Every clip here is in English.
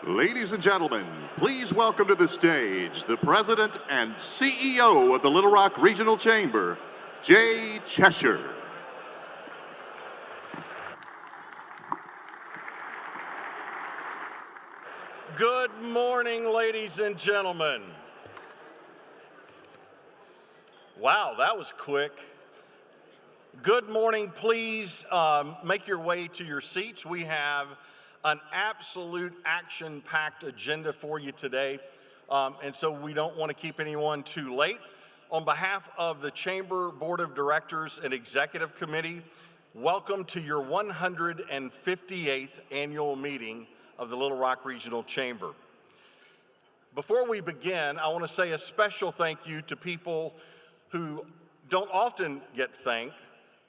Ladies and gentlemen, please welcome to the stage the President and CEO of the Little Rock Regional Chamber, Jay Cheshire. Good morning, ladies and gentlemen. Wow, that was quick. Good morning. Please make your way to your seats. We have an absolute action-packed agenda for you today, and so we don't want to keep anyone too late. On behalf of the Chamber Board of Directors and Executive Committee, welcome to your 158th annual meeting of the Little Rock Regional Chamber. Before we begin, I want to say a special thank you to people who don't often get thanked,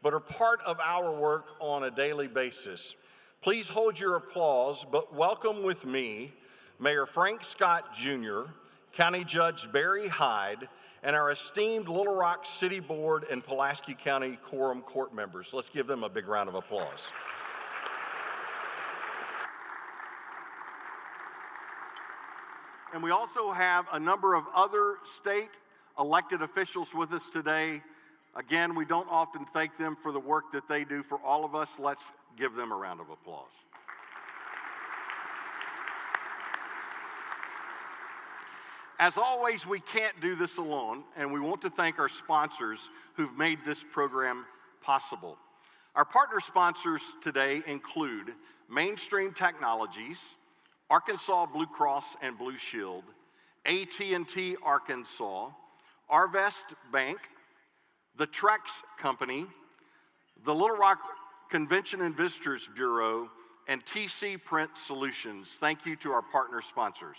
but are part of our work on a daily basis. Please hold your applause, but welcome with me Mayor Frank Scott Jr., County Judge Barry Hyde, and our esteemed Little Rock City Board and Pulaski County Quorum Court members. Let's give them a big round of applause. And we also have a number of other state elected officials with us today. Again, we don't often thank them for the work that they do for all of us. Let's give them a round of applause. As always, we can't do this alone, and we want to thank our sponsors who've made this program possible. Our partner sponsors today include Mainstream Technologies, Arkansas Blue Cross and Blue Shield, AT&T Arkansas, Arvest Bank, the Trex Company, the Little Rock Convention and Visitors Bureau, and TC Print Solutions. Thank you to our partner sponsors.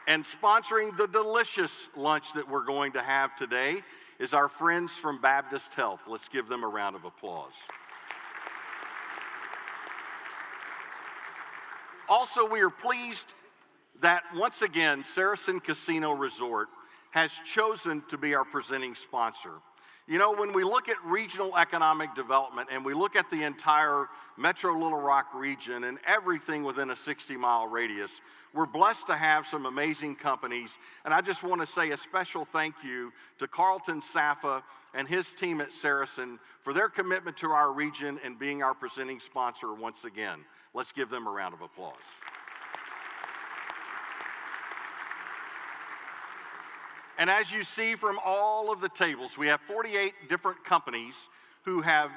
And sponsoring the delicious lunch that we're going to have today is our friends from Baptist Health. Let's give them a round of applause. Also, we are pleased that once again, Saracen Casino Resort has chosen to be our presenting sponsor. You know, when we look at regional economic development and we look at the entire Metro Little Rock region and everything within a 60-mile radius, we're blessed to have some amazing companies. And I just want to say a special thank you to Carlton Safa and his team at Saracen for their commitment to our region and being our presenting sponsor once again. Let's give them a round of applause. And as you see from all of the tables, we have 48 different companies who have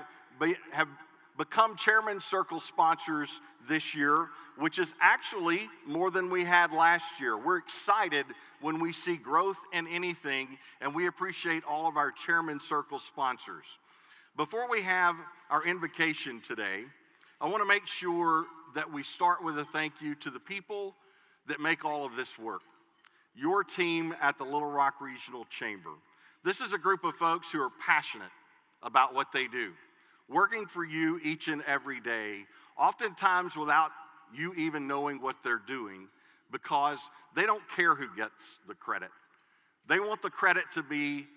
become Chairman's Circle sponsors this year, which is actually more than we had last year. We're excited when we see growth in anything, and we appreciate all of our Chairman's Circle sponsors. Before we have our invocation today, I want to make sure that we start with a thank you to the people that make all of this work. Your team at the Little Rock Regional Chamber. This is a group of folks who are passionate about what they do, working for you each and every day, oftentimes without you even knowing what they're doing, because they don't care who gets the credit. They want the credit to be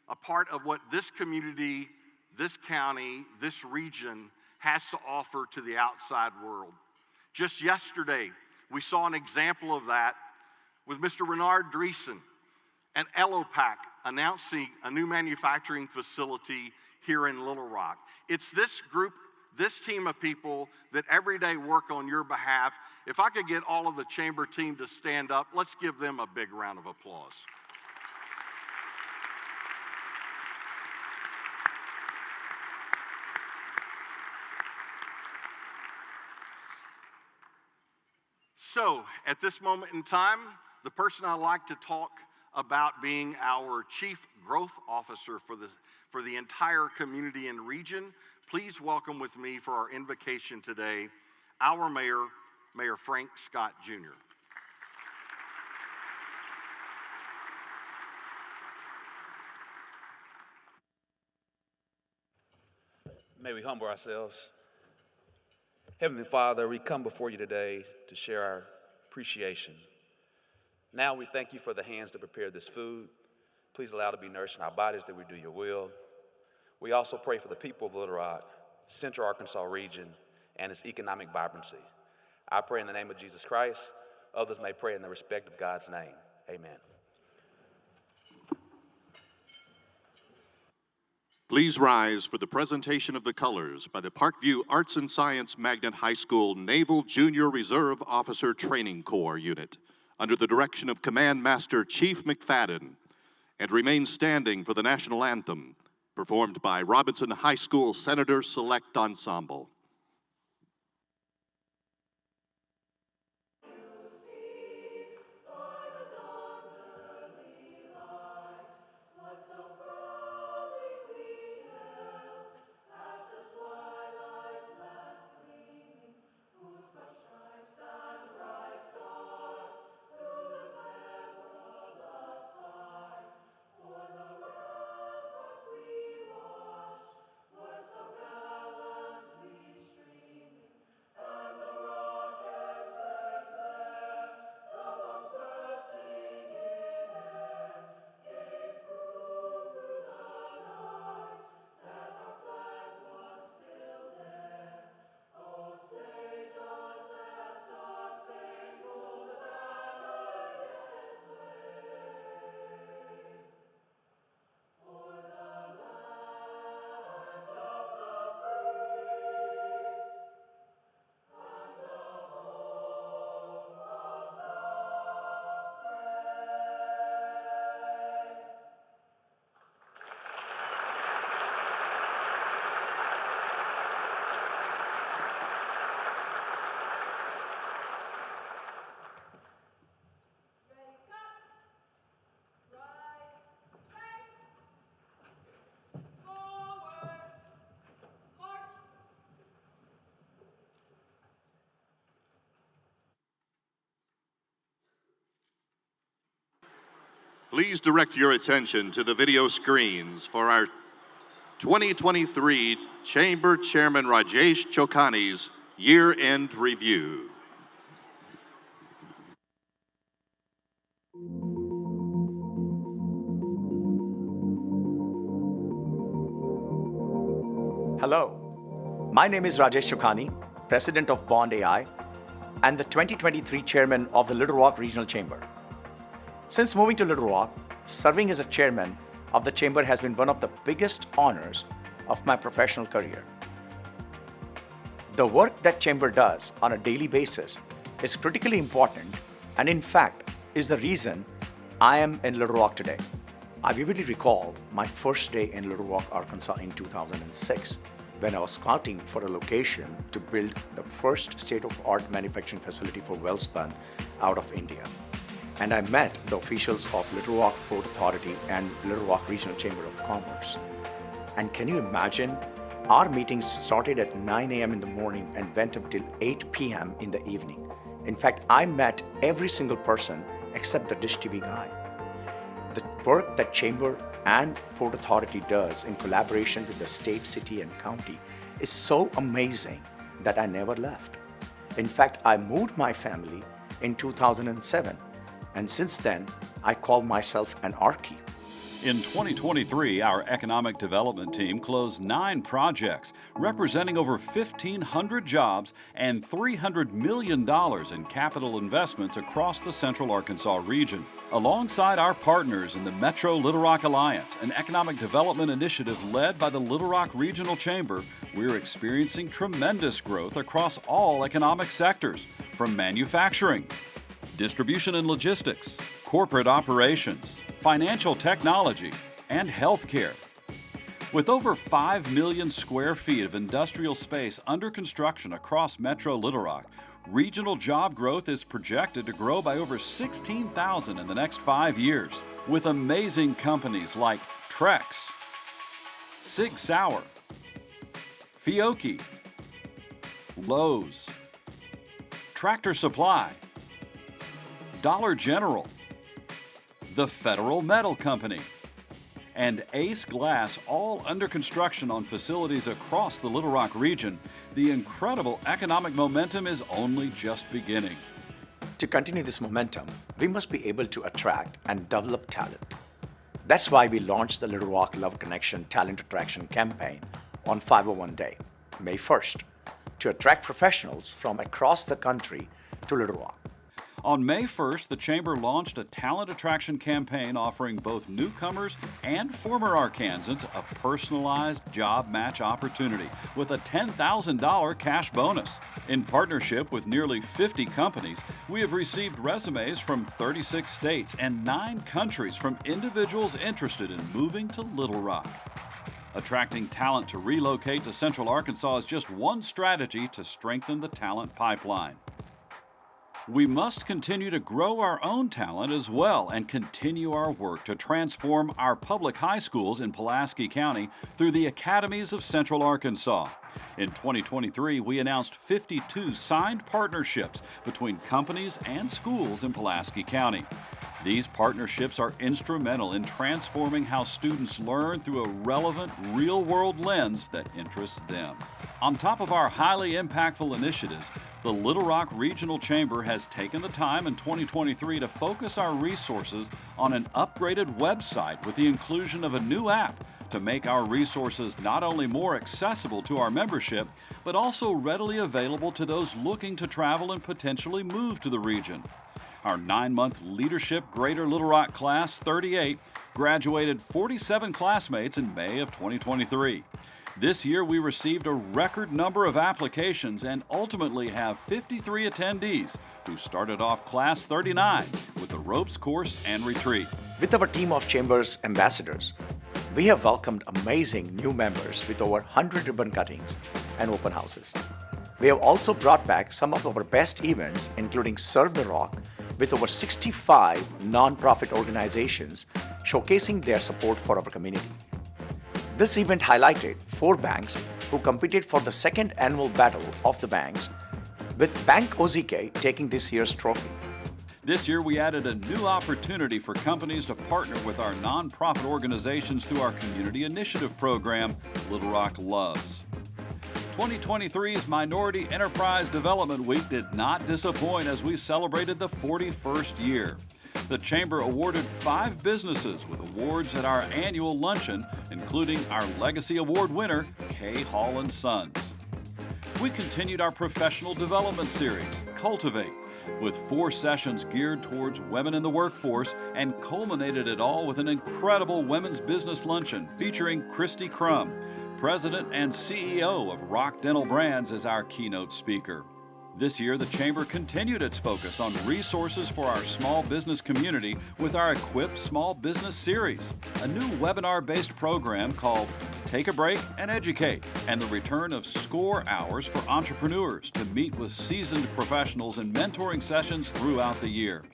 a part of what this community, this county, this region has to offer to the outside world. Just yesterday, we saw an example of that with Mr. Renard Dreesen and Elopac announcing a new manufacturing facility here in Little Rock. It's this group, this team of people that every day work on your behalf. If I could get all of the chamber team to stand up, let's give them a big round of applause. So, at this moment in time, the person I'd like to talk about being our Chief Growth Officer for the entire community and region, please welcome with me for our invocation today, our Mayor, Mayor Frank Scott Jr. May we humble ourselves. Heavenly Father, we come before you today to share our appreciation. Now we thank you for the hands that prepared this food. Please allow it to be nourished in our bodies that we do your will. We also pray for the people of Little Rock, Central Arkansas region, and its economic vibrancy. I pray in the name of Jesus Christ. Others may pray in the respect of God's name. Amen. Please rise for the presentation of the colors by the Parkview Arts and Science Magnet High School Naval Junior Reserve Officer Training Corps Unit, under the direction of Command Master Chief McFadden, and remain standing for the National Anthem, performed by Robinson High School Senator Select Ensemble. Please direct your attention to the video screens for our 2023 Chamber Chairman Rajesh Chokani's year-end review. Hello, my name is Rajesh Chokani, President of Bond AI and the 2023 Chairman of the Little Rock Regional Chamber. Since moving to Little Rock, serving as a chairman of the chamber has been one of the biggest honors of my professional career. The work that chamber does on a daily basis is critically important and in fact is the reason I am in Little Rock today. I vividly recall my first day in Little Rock, Arkansas in 2006 when I was scouting for a location to build the first state-of-the-art manufacturing facility for Wellspun out of India. And I met the officials of Little Rock Port Authority and Little Rock Regional Chamber of Commerce. And can you imagine? Our meetings started at 9 a.m. in the morning and went until 8 p.m. in the evening. In fact, I met every single person except the Dish TV guy. The work that Chamber and Port Authority does in collaboration with the state, city, and county is so amazing that I never left. In fact, I moved my family in 2007. And since then, I call myself an Archie. In 2023, our economic development team closed 9 projects, representing over 1,500 jobs and $300 million in capital investments across the Central Arkansas region. Alongside our partners in the Metro Little Rock Alliance, an economic development initiative led by the Little Rock Regional Chamber, we're experiencing tremendous growth across all economic sectors, from manufacturing, distribution and logistics, corporate operations, financial technology, and healthcare. With over 5 million square feet of industrial space under construction across Metro Little Rock, regional job growth is projected to grow by over 16,000 in the next 5 years, with amazing companies like Trex, Sig Sauer, Fiocchi, Lowe's, Tractor Supply, Dollar General, the Federal Metal Company, and Ace Glass, all under construction on facilities across the Little Rock region. The incredible economic momentum is only just beginning. To continue this momentum, we must be able to attract and develop talent. That's why we launched the Little Rock Love Connection Talent Attraction campaign on 501 Day. May 1st, to attract professionals from across the country to Little Rock. On May 1st, the Chamber launched a talent attraction campaign offering both newcomers and former Arkansans a personalized job match opportunity with a $10,000 cash bonus. In partnership with nearly 50 companies, we have received resumes from 36 states and 9 countries from individuals interested in moving to Little Rock. Attracting talent to relocate to Central Arkansas is just one strategy to strengthen the talent pipeline. We must continue to grow our own talent as well and continue our work to transform our public high schools in Pulaski County through the academies of Central Arkansas. In 2023, we announced 52 signed partnerships between companies and schools in Pulaski County. These partnerships are instrumental in transforming how students learn through a relevant, real-world lens that interests them. On top of our highly impactful initiatives, the Little Rock Regional Chamber has taken the time in 2023 to focus our resources on an upgraded website with the inclusion of a new app to make our resources not only more accessible to our membership, but also readily available to those looking to travel and potentially move to the region. Our 9-month Leadership Greater Little Rock Class 38 graduated 47 classmates in May of 2023. This year we received a record number of applications and ultimately have 53 attendees who started off Class 39 with the ropes course and retreat. With our team of Chamber's ambassadors, we have welcomed amazing new members with over 100 ribbon cuttings and open houses. We have also brought back some of our best events, including Serve the Rock, with over 65 non-profit organizations showcasing their support for our community. This event highlighted 4 banks who competed for the second annual Battle of the Banks, with Bank OZK taking this year's trophy. This year we added a new opportunity for companies to partner with our nonprofit organizations through our community initiative program, Little Rock Loves. 2023's Minority Enterprise Development Week did not disappoint as we celebrated the 41st year. The Chamber awarded 5 businesses with awards at our annual luncheon, including our Legacy Award winner, K. Hall & Sons. We continued our professional development series, Cultivate, with 4 sessions geared towards women in the workforce and culminated it all with an incredible women's business luncheon featuring Christy Crum, President and CEO of Rock Dental Brands, as our keynote speaker. This year, the Chamber continued its focus on resources for our small business community with our Equip Small Business Series, a new webinar-based program called Take a Break and Educate, and the return of SCORE hours for entrepreneurs to meet with seasoned professionals in mentoring sessions throughout the year.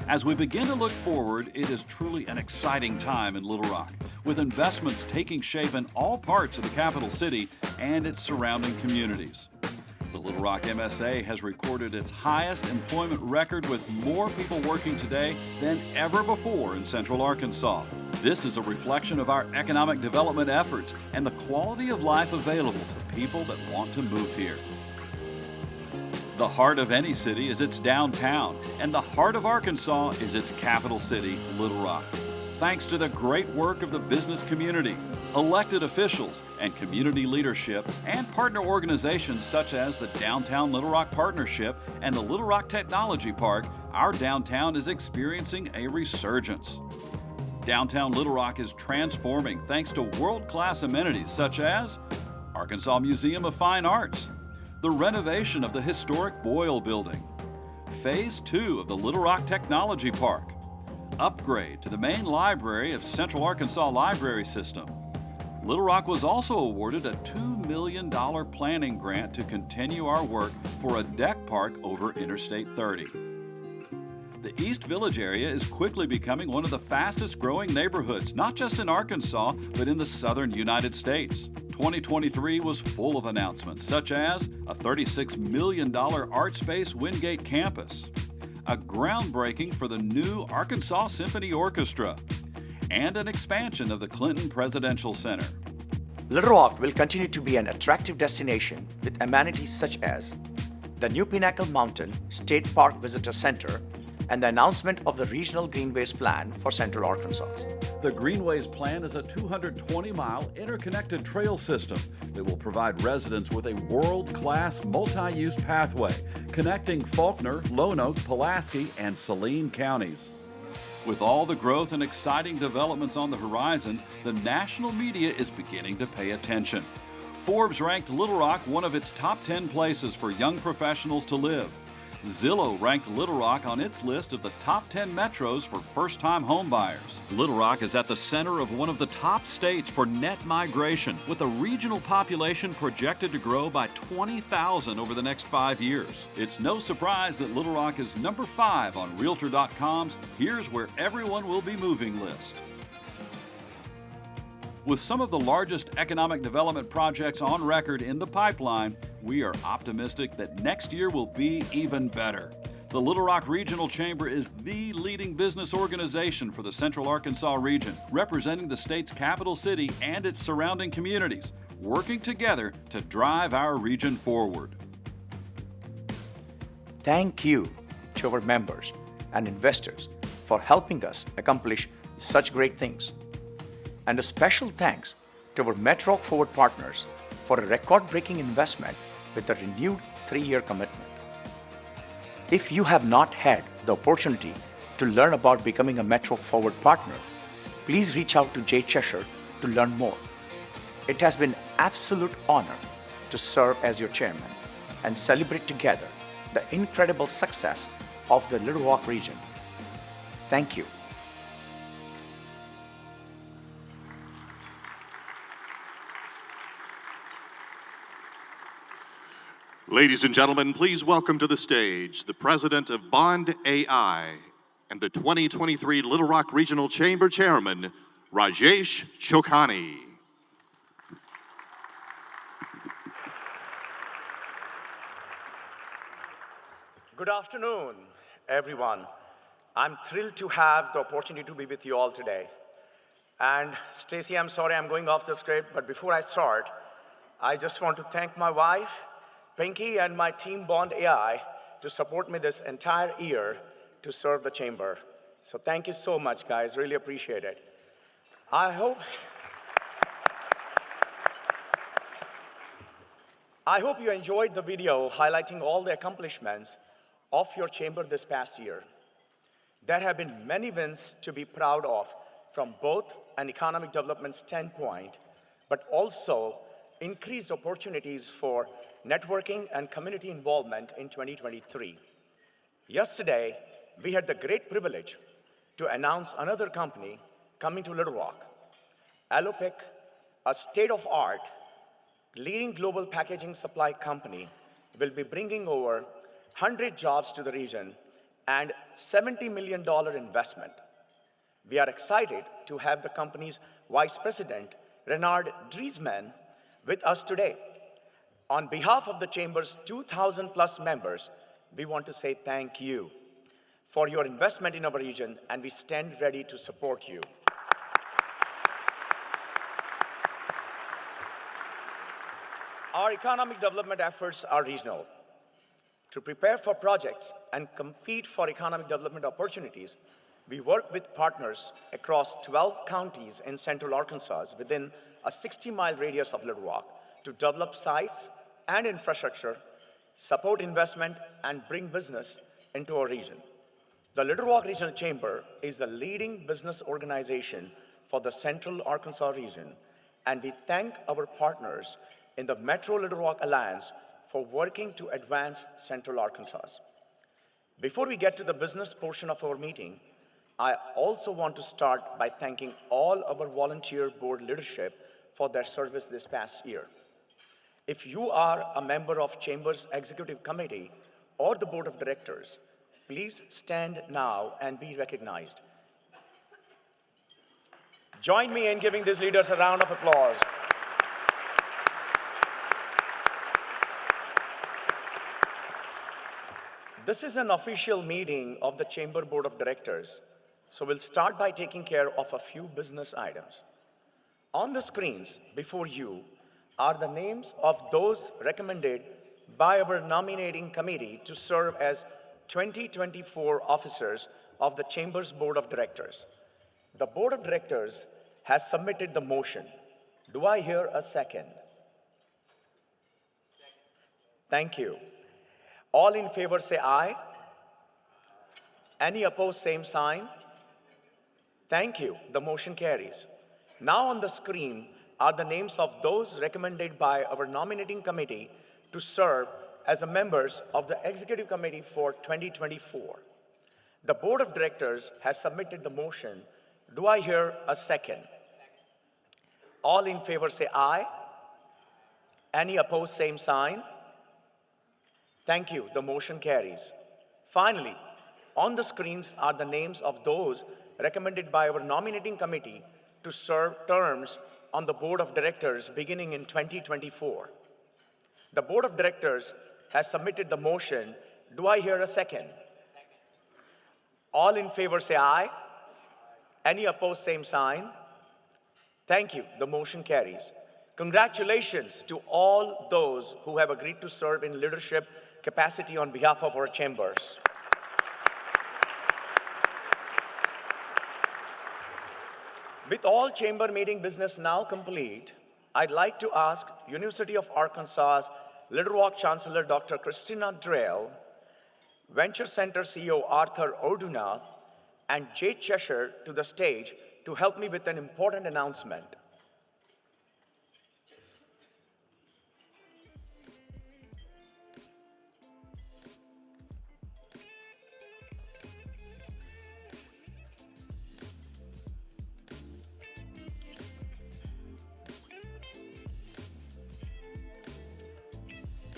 As we begin to look forward, it is truly an exciting time in Little Rock, with investments taking shape in all parts of the capital city and its surrounding communities. The Little Rock MSA has recorded its highest employment record with more people working today than ever before in Central Arkansas. This is a reflection of our economic development efforts and the quality of life available to people that want to move here. The heart of any city is its downtown, and the heart of Arkansas is its capital city, Little Rock. Thanks to the great work of the business community, elected officials, and community leadership, and partner organizations such as the Downtown Little Rock Partnership and the Little Rock Technology Park, our downtown is experiencing a resurgence. Downtown Little Rock is transforming thanks to world-class amenities such as Arkansas Museum of Fine Arts, the renovation of the historic Boyle Building, Phase 2 of the Little Rock Technology Park, upgrade to the main library of Central Arkansas Library System. Little Rock was also awarded a $2 million planning grant to continue our work for a deck park over Interstate 30. The East Village area is quickly becoming one of the fastest growing neighborhoods, not just in Arkansas, but in the southern United States. 2023 was full of announcements, such as a $36 million art space Wingate campus, a groundbreaking for the new Arkansas Symphony Orchestra, and an expansion of the Clinton Presidential Center. Little Rock will continue to be an attractive destination with amenities such as the new Pinnacle Mountain State Park Visitor Center and the announcement of the Regional Greenways Plan for Central Arkansas. The Greenways Plan is a 220-mile interconnected trail system that will provide residents with a world-class multi-use pathway connecting Faulkner, Lone Oak, Pulaski, and Saline counties. With all the growth and exciting developments on the horizon, the national media is beginning to pay attention. Forbes ranked Little Rock one of its top 10 places for young professionals to live. Zillow ranked Little Rock on its list of the top 10 metros for first-time homebuyers. Little Rock is at the center of one of the top states for net migration, with a regional population projected to grow by 20,000 over the next 5 years. It's no surprise that Little Rock is number 5 on Realtor.com's Here's Where Everyone Will Be Moving list. With some of the largest economic development projects on record in the pipeline, we are optimistic that next year will be even better. The Little Rock Regional Chamber is the leading business organization for the Central Arkansas region, representing the state's capital city and its surrounding communities, working together to drive our region forward. Thank you to our members and investors for helping us accomplish such great things. And a special thanks to our McFadden Forward partners for a record-breaking investment with a renewed 3-year commitment. If you have not had the opportunity to learn about becoming a McFadden Forward partner, please reach out to Jay Cheshire to learn more. It has been an absolute honor to serve as your chairman and celebrate together the incredible success of the Little Rock region. Thank you. Ladies and gentlemen, please welcome to the stage the president of Bond AI and the 2023 Little Rock Regional Chamber Chairman, Rajesh Chokhani. Good afternoon, everyone. I'm thrilled to have the opportunity to be with you all today. And Stacy, I'm sorry I'm going off the script, but before I start, I just want to thank my wife, Pinky, and my team Bond AI to support me this entire year to serve the chamber. So thank you so much, guys. Really appreciate it. I hope you enjoyed the video highlighting all the accomplishments of your chamber this past year. There have been many wins to be proud of from both an economic development standpoint, but also increased opportunities for networking and community involvement in 2023. Yesterday, we had the great privilege to announce another company coming to Little Rock. Allopic, a state-of-the-art, leading global packaging supply company, will be bringing over 100 jobs to the region and $70 million investment. We are excited to have the company's Vice President, Renard Driesman, with us today. On behalf of the Chamber's 2,000 plus members, we want to say thank you for your investment in our region, and we stand ready to support you. Our economic development efforts are regional. To prepare for projects and compete for economic development opportunities, we work with partners across 12 counties in Central Arkansas within a 60-mile radius of Little Rock to develop sites and infrastructure, support investment, and bring business into our region. The Little Rock Regional Chamber is the leading business organization for the Central Arkansas region, and we thank our partners in the Metro Little Rock Alliance for working to advance Central Arkansas. Before we get to the business portion of our meeting, I also want to start by thanking all our volunteer board leadership for their service this past year. If you are a member of Chamber's Executive Committee or the Board of Directors, please stand now and be recognized. Join me in giving these leaders a round of applause. This is an official meeting of the Chamber Board of Directors, so we'll start by taking care of a few business items. On the screens before you are the names of those recommended by our nominating committee to serve as 2024 officers of the Chamber's Board of Directors. The Board of Directors has submitted the motion. Do I hear a second? Thank you. All in favor say aye. Any opposed, same sign. Thank you. The motion carries. Now on the screen are the names of those recommended by our nominating committee to serve as members of the Executive Committee for 2024. The Board of Directors has submitted the motion. Do I hear a second? All in favor say aye. Any opposed, same sign. Thank you. The motion carries. Finally, on the screens are the names of those recommended by our nominating committee to serve terms on the Board of Directors beginning in 2024. The Board of Directors has submitted the motion. Do I hear a second? All in favor say aye. Any opposed, same sign. Thank you. The motion carries. Congratulations to all those who have agreed to serve in leadership capacity on behalf of our chambers. With all chamber meeting business now complete, I'd like to ask University of Arkansas's Little Rock Chancellor Dr. Christina Drell, Venture Center CEO Arthur Orduna, and Jay Cheshire to the stage to help me with an important announcement.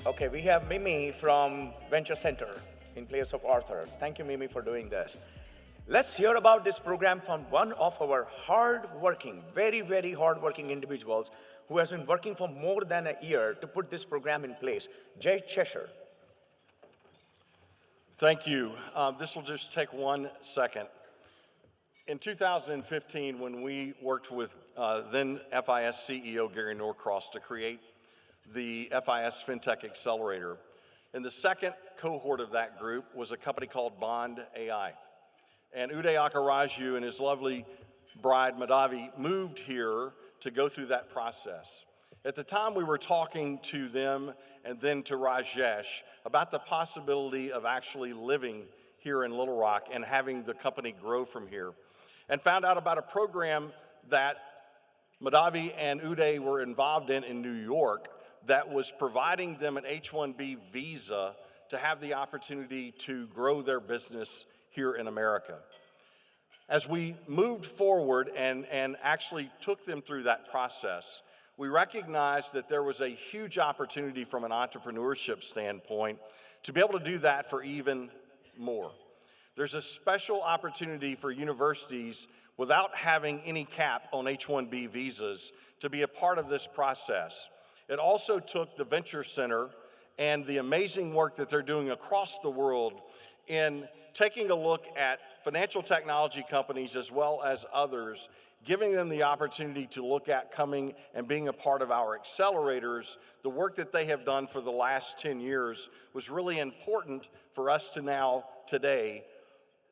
Okay, we have Mimi from Venture Center in place of Arthur. Thank you, Mimi, for doing this. Let's hear about this program from one of our hard-working, very, very hard-working individuals who has been working for more than a year to put this program in place, Jay Cheshire. Thank you. This will just take 1 second. In 2015, when we worked with then FIS CEO Gary Norcross to create the FIS FinTech Accelerator, and the second cohort of that group was a company called Bond AI. And Uday Akkaraju and his lovely bride, Madhavi, moved here to go through that process. At the time, we were talking to them and then to Rajesh about the possibility of actually living here in Little Rock and having the company grow from here, and found out about a program that Madhavi and Uday were involved in New York that was providing them an H-1B visa to have the opportunity to grow their business here in America. As we moved forward and actually took them through that process, we recognized that there was a huge opportunity from an entrepreneurship standpoint to be able to do that for even more. There's a special opportunity for universities without having any cap on H-1B visas to be a part of this process. It also took the Venture Center and the amazing work that they're doing across the world in taking a look at financial technology companies as well as others, giving them the opportunity to look at coming and being a part of our accelerators. The work that they have done for the last 10 years was really important for us to now, today,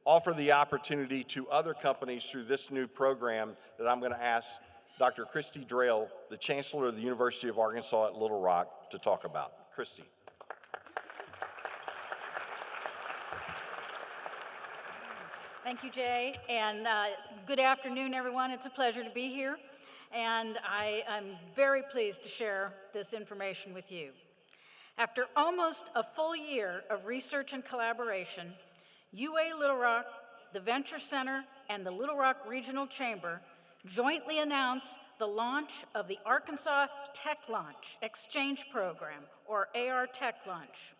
offer the opportunity to other companies through this new program that I'm going to ask Dr. Christy Drell, the Chancellor of the University of Arkansas at Little Rock, to talk about. Christy. Thank you, Jay, and good afternoon, everyone. It's a pleasure to be here, and I am very pleased to share this information with you. After almost a full year of research and collaboration, UA Little Rock, the Venture Center, and the Little Rock Regional Chamber jointly announced the launch of the Arkansas Tech Launch Exchange Program, or AR Tech Launch.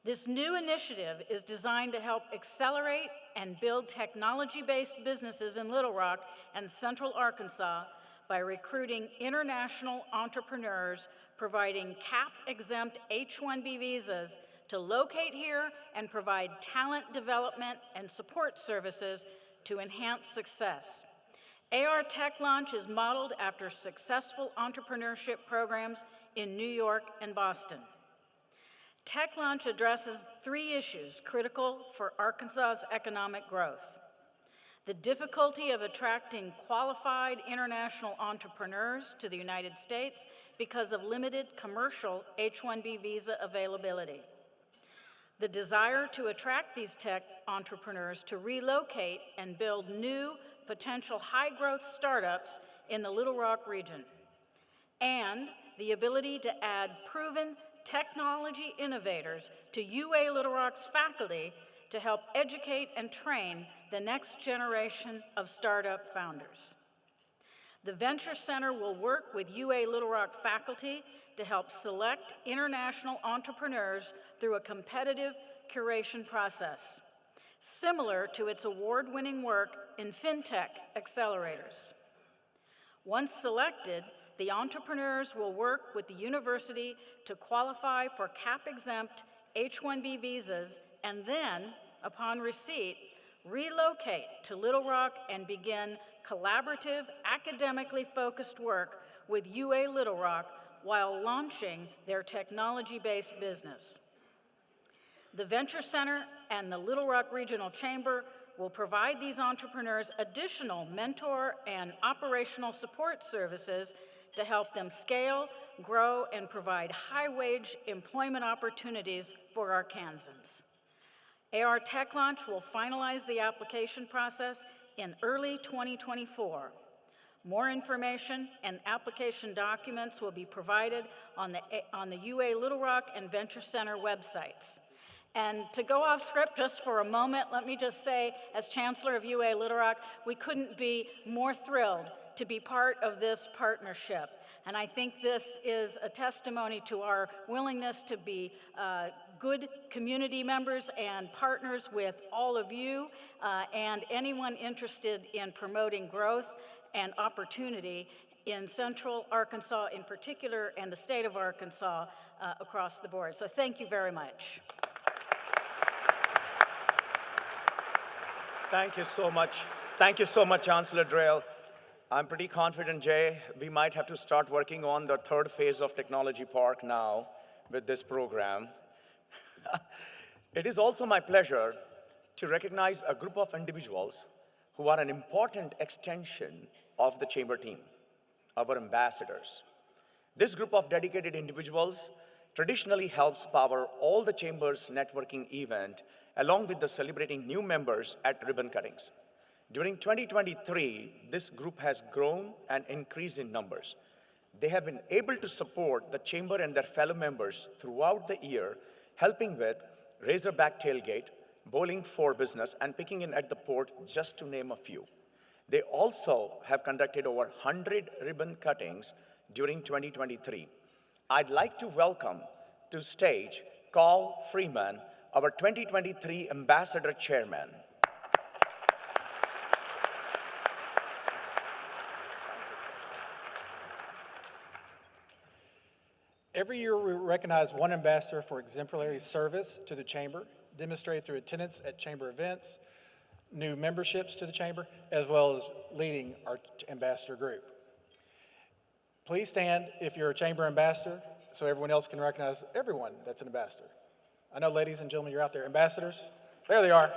This new initiative is designed to help accelerate and build technology-based businesses in Little Rock and Central Arkansas by recruiting international entrepreneurs, providing CAP-exempt H-1B visas to locate here and provide talent development and support services to enhance success. AR Tech Launch is modeled after successful entrepreneurship programs in New York and Boston. Tech Launch addresses 3 issues critical for Arkansas's economic growth: the difficulty of attracting qualified international entrepreneurs to the United States because of limited commercial H-1B visa availability, the desire to attract these tech entrepreneurs to relocate and build new potential high-growth startups in the Little Rock region, and the ability to add proven technology innovators to UA Little Rock's faculty to help educate and train the next generation of startup founders. The Venture Center will work with UA Little Rock faculty to help select international entrepreneurs through a competitive curation process, similar to its award-winning work in FinTech accelerators. Once selected, the entrepreneurs will work with the university to qualify for CAP-exempt H-1B visas and then, upon receipt, relocate to Little Rock and begin collaborative, academically focused work with UA Little Rock while launching their technology-based business. The Venture Center and the Little Rock Regional Chamber will provide these entrepreneurs additional mentor and operational support services to help them scale, grow, and provide high-wage employment opportunities for Arkansans. AR Tech Launch will finalize the application process in early 2024. More information and application documents will be provided on the UA Little Rock and Venture Center websites. And to go off script just for a moment, let me just say, as Chancellor of UA Little Rock, we couldn't be more thrilled to be part of this partnership. And I think this is a testimony to our willingness to be good community members and partners with all of you and anyone interested in promoting growth and opportunity in Central Arkansas in particular and the state of Arkansas across the board. So thank you very much. Thank you so much. Thank you so much, Chancellor Drell. I'm pretty confident, Jay, we might have to start working on the 3rd phase of Technology Park now with this program. It is also my pleasure to recognize a group of individuals who are an important extension of the Chamber team, our ambassadors. This group of dedicated individuals traditionally helps power all the Chamber's networking event, along with the celebrating new members at ribbon cuttings. During 2023, this group has grown and increased in numbers. They have been able to support the Chamber and their fellow members throughout the year, helping with Razorback Tailgate, Bowling for Business, and Picking in at the Port, just to name a few. They also have conducted over 100 ribbon cuttings during 2023. I'd like to welcome to stage Carl Freeman, our 2023 Ambassador Chairman. Every year, we recognize one ambassador for exemplary service to the Chamber, demonstrated through attendance at Chamber events, new memberships to the Chamber, as well as leading our ambassador group. Please stand if you're a Chamber ambassador, so everyone else can recognize everyone that's an ambassador. I know, ladies and gentlemen, you're out there. Ambassadors, there they are.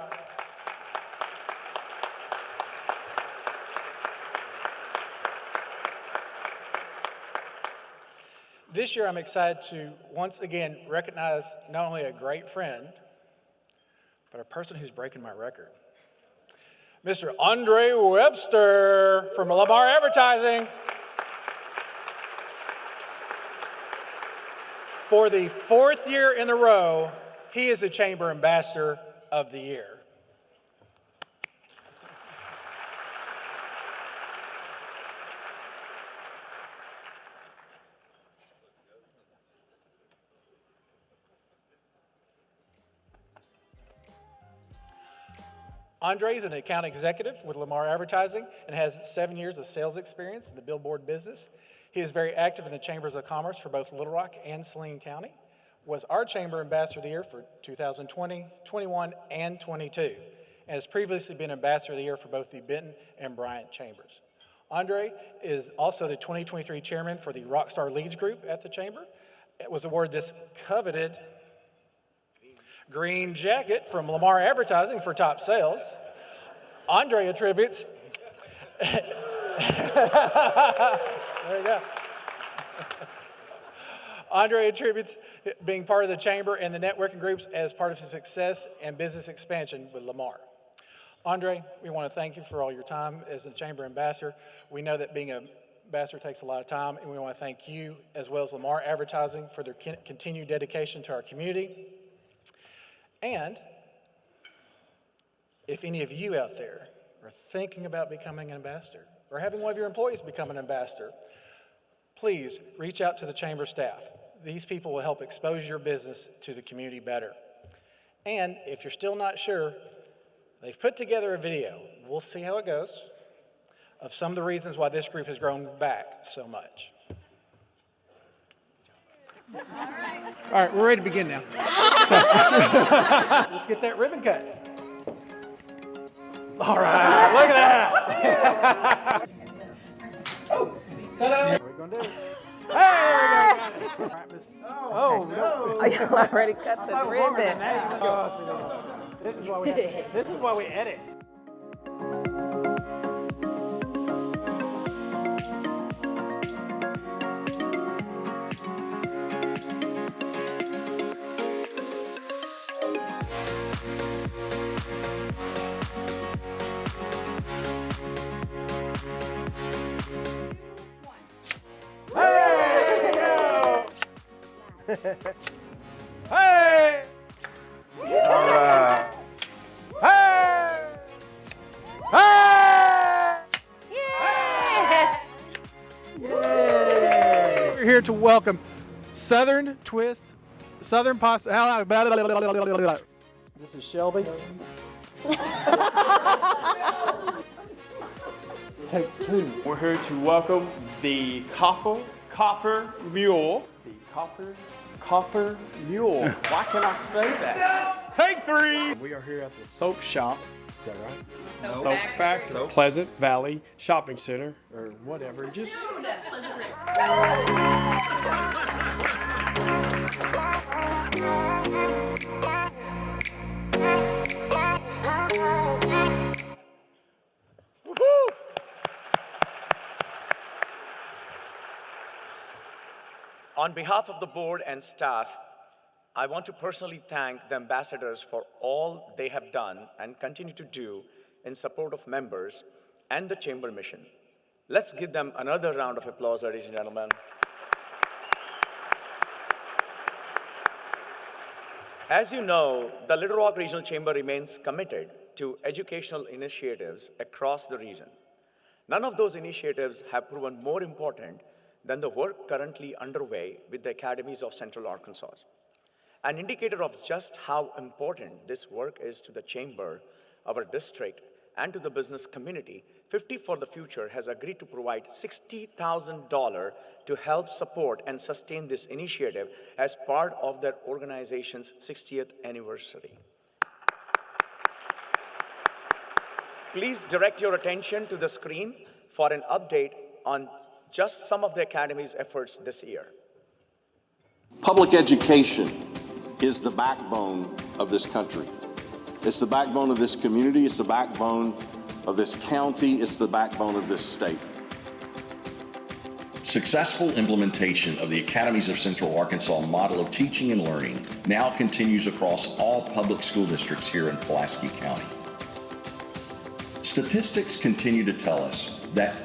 This year, I'm excited to once again recognize not only a great friend, but a person who's breaking my record. Mr. Andre Webster from Lamar Advertising. For the 4th year in a row, he is the Chamber Ambassador of the Year. Andre is an account executive with Lamar Advertising and has 7 years of sales experience in the billboard business. He is very active in the Chambers of Commerce for both Little Rock and Saline County, was our Chamber Ambassador of the Year for 2020, 21, and 22, and has previously been Ambassador of the Year for both the Benton and Bryant Chambers. Andre is also the 2023 Chairman for the Rockstar Leads Group at the Chamber. It was awarded this coveted Green jacket from Lamar Advertising for top sales. Andre attributes, there you go. Andre attributes being part of the chamber and the networking groups as part of his success and business expansion with Lamar. Andre, we want to thank you for all your time as a chamber ambassador. We know that being an ambassador takes a lot of time, and we want to thank you as well as Lamar Advertising for their continued dedication to our community. And if any of you out there are thinking about becoming an ambassador or having one of your employees become an ambassador, please reach out to the chamber staff. These people will help expose your business to the community better. And if you're still not sure, they've put together a video, we'll see how it goes, of some of the reasons why this group has grown back so much. All right, we're ready to begin now. So, let's get that ribbon cut. All right, look at that. Ta-da. What are we going to do? Hey, we got it. All right, Miss. Oh, no. You already cut the ribbon. This is why we edit. Hey! All right. Hey! Hey! Yeah! We're here to welcome Southern Twist, Southern Pasta. This is Shelby. Take two. We're here to welcome the Copper Mule. The Copper Mule. Why can I say that? Take three. We are here at the Soap Shop. Is that right? Soap Factory. Pleasant Valley Shopping Center, or whatever. Just. On behalf of the board and staff, I want to personally thank the ambassadors for all they have done and continue to do in support of members and the chamber mission. Let's give them another round of applause, ladies and gentlemen. As you know, the Little Rock Regional Chamber remains committed to educational initiatives across the region. None of those initiatives have proven more important than the work currently underway with the academies of Central Arkansas. An indicator of just how important this work is to the chamber, our district, and to the business community, 50 for the Future has agreed to provide $60,000 to help support and sustain this initiative as part of their organization's 60th anniversary. Please direct your attention to the screen for an update on just some of the Academy's efforts this year. Public education is the backbone of this country. It's the backbone of this community, it's the backbone of this county, it's the backbone of this state. Successful implementation of the Academies of Central Arkansas model of teaching and learning now continues across all public school districts here in Pulaski County. Statistics continue to tell us that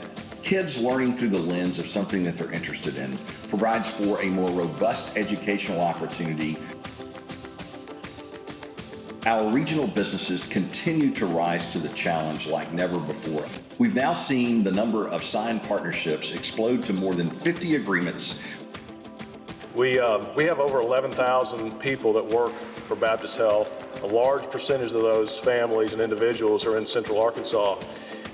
kids learning through the lens of something that they're interested in provides for a more robust educational opportunity. Our regional businesses continue to rise to the challenge like never before. We've now seen the number of signed partnerships explode to more than 50 agreements. We have over 11,000 people that work for Baptist Health. A large percentage of those families and individuals are in Central Arkansas.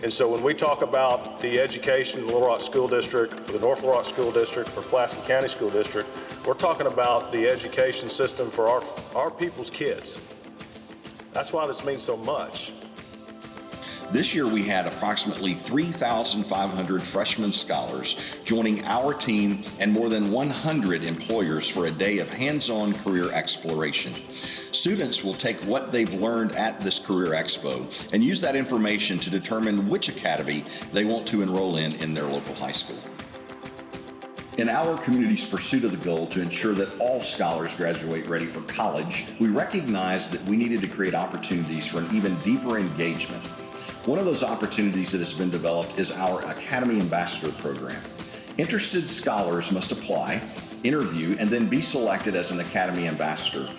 And so when we talk about the education of the Little Rock School District, or the North Little Rock School District, or Pulaski County School District, we're talking about the education system for our people's kids. That's why this means so much. This year we had approximately 3,500 freshman scholars joining our team and more than 100 employers for a day of hands-on career exploration. Students will take what they've learned at this Career Expo and use that information to determine which academy they want to enroll in their local high school. In our community's pursuit of the goal to ensure that all scholars graduate ready for college, we recognized that we needed to create opportunities for an even deeper engagement. One of those opportunities that has been developed is our Academy Ambassador Program. Interested scholars must apply, interview, and then be selected as an Academy Ambassador.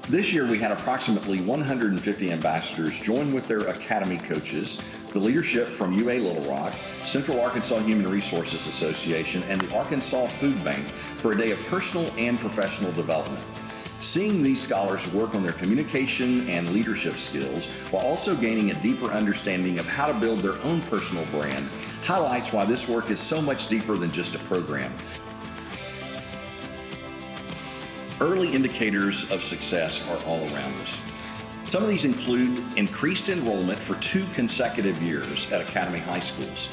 This year we had approximately 150 ambassadors join with their academy coaches, the leadership from UA Little Rock, Central Arkansas Human Resources Association, and the Arkansas Food Bank for a day of personal and professional development. Seeing these scholars work on their communication and leadership skills while also gaining a deeper understanding of how to build their own personal brand highlights why this work is so much deeper than just a program. Early indicators of success are all around us. Some of these include increased enrollment for 2 consecutive years at Academy high schools,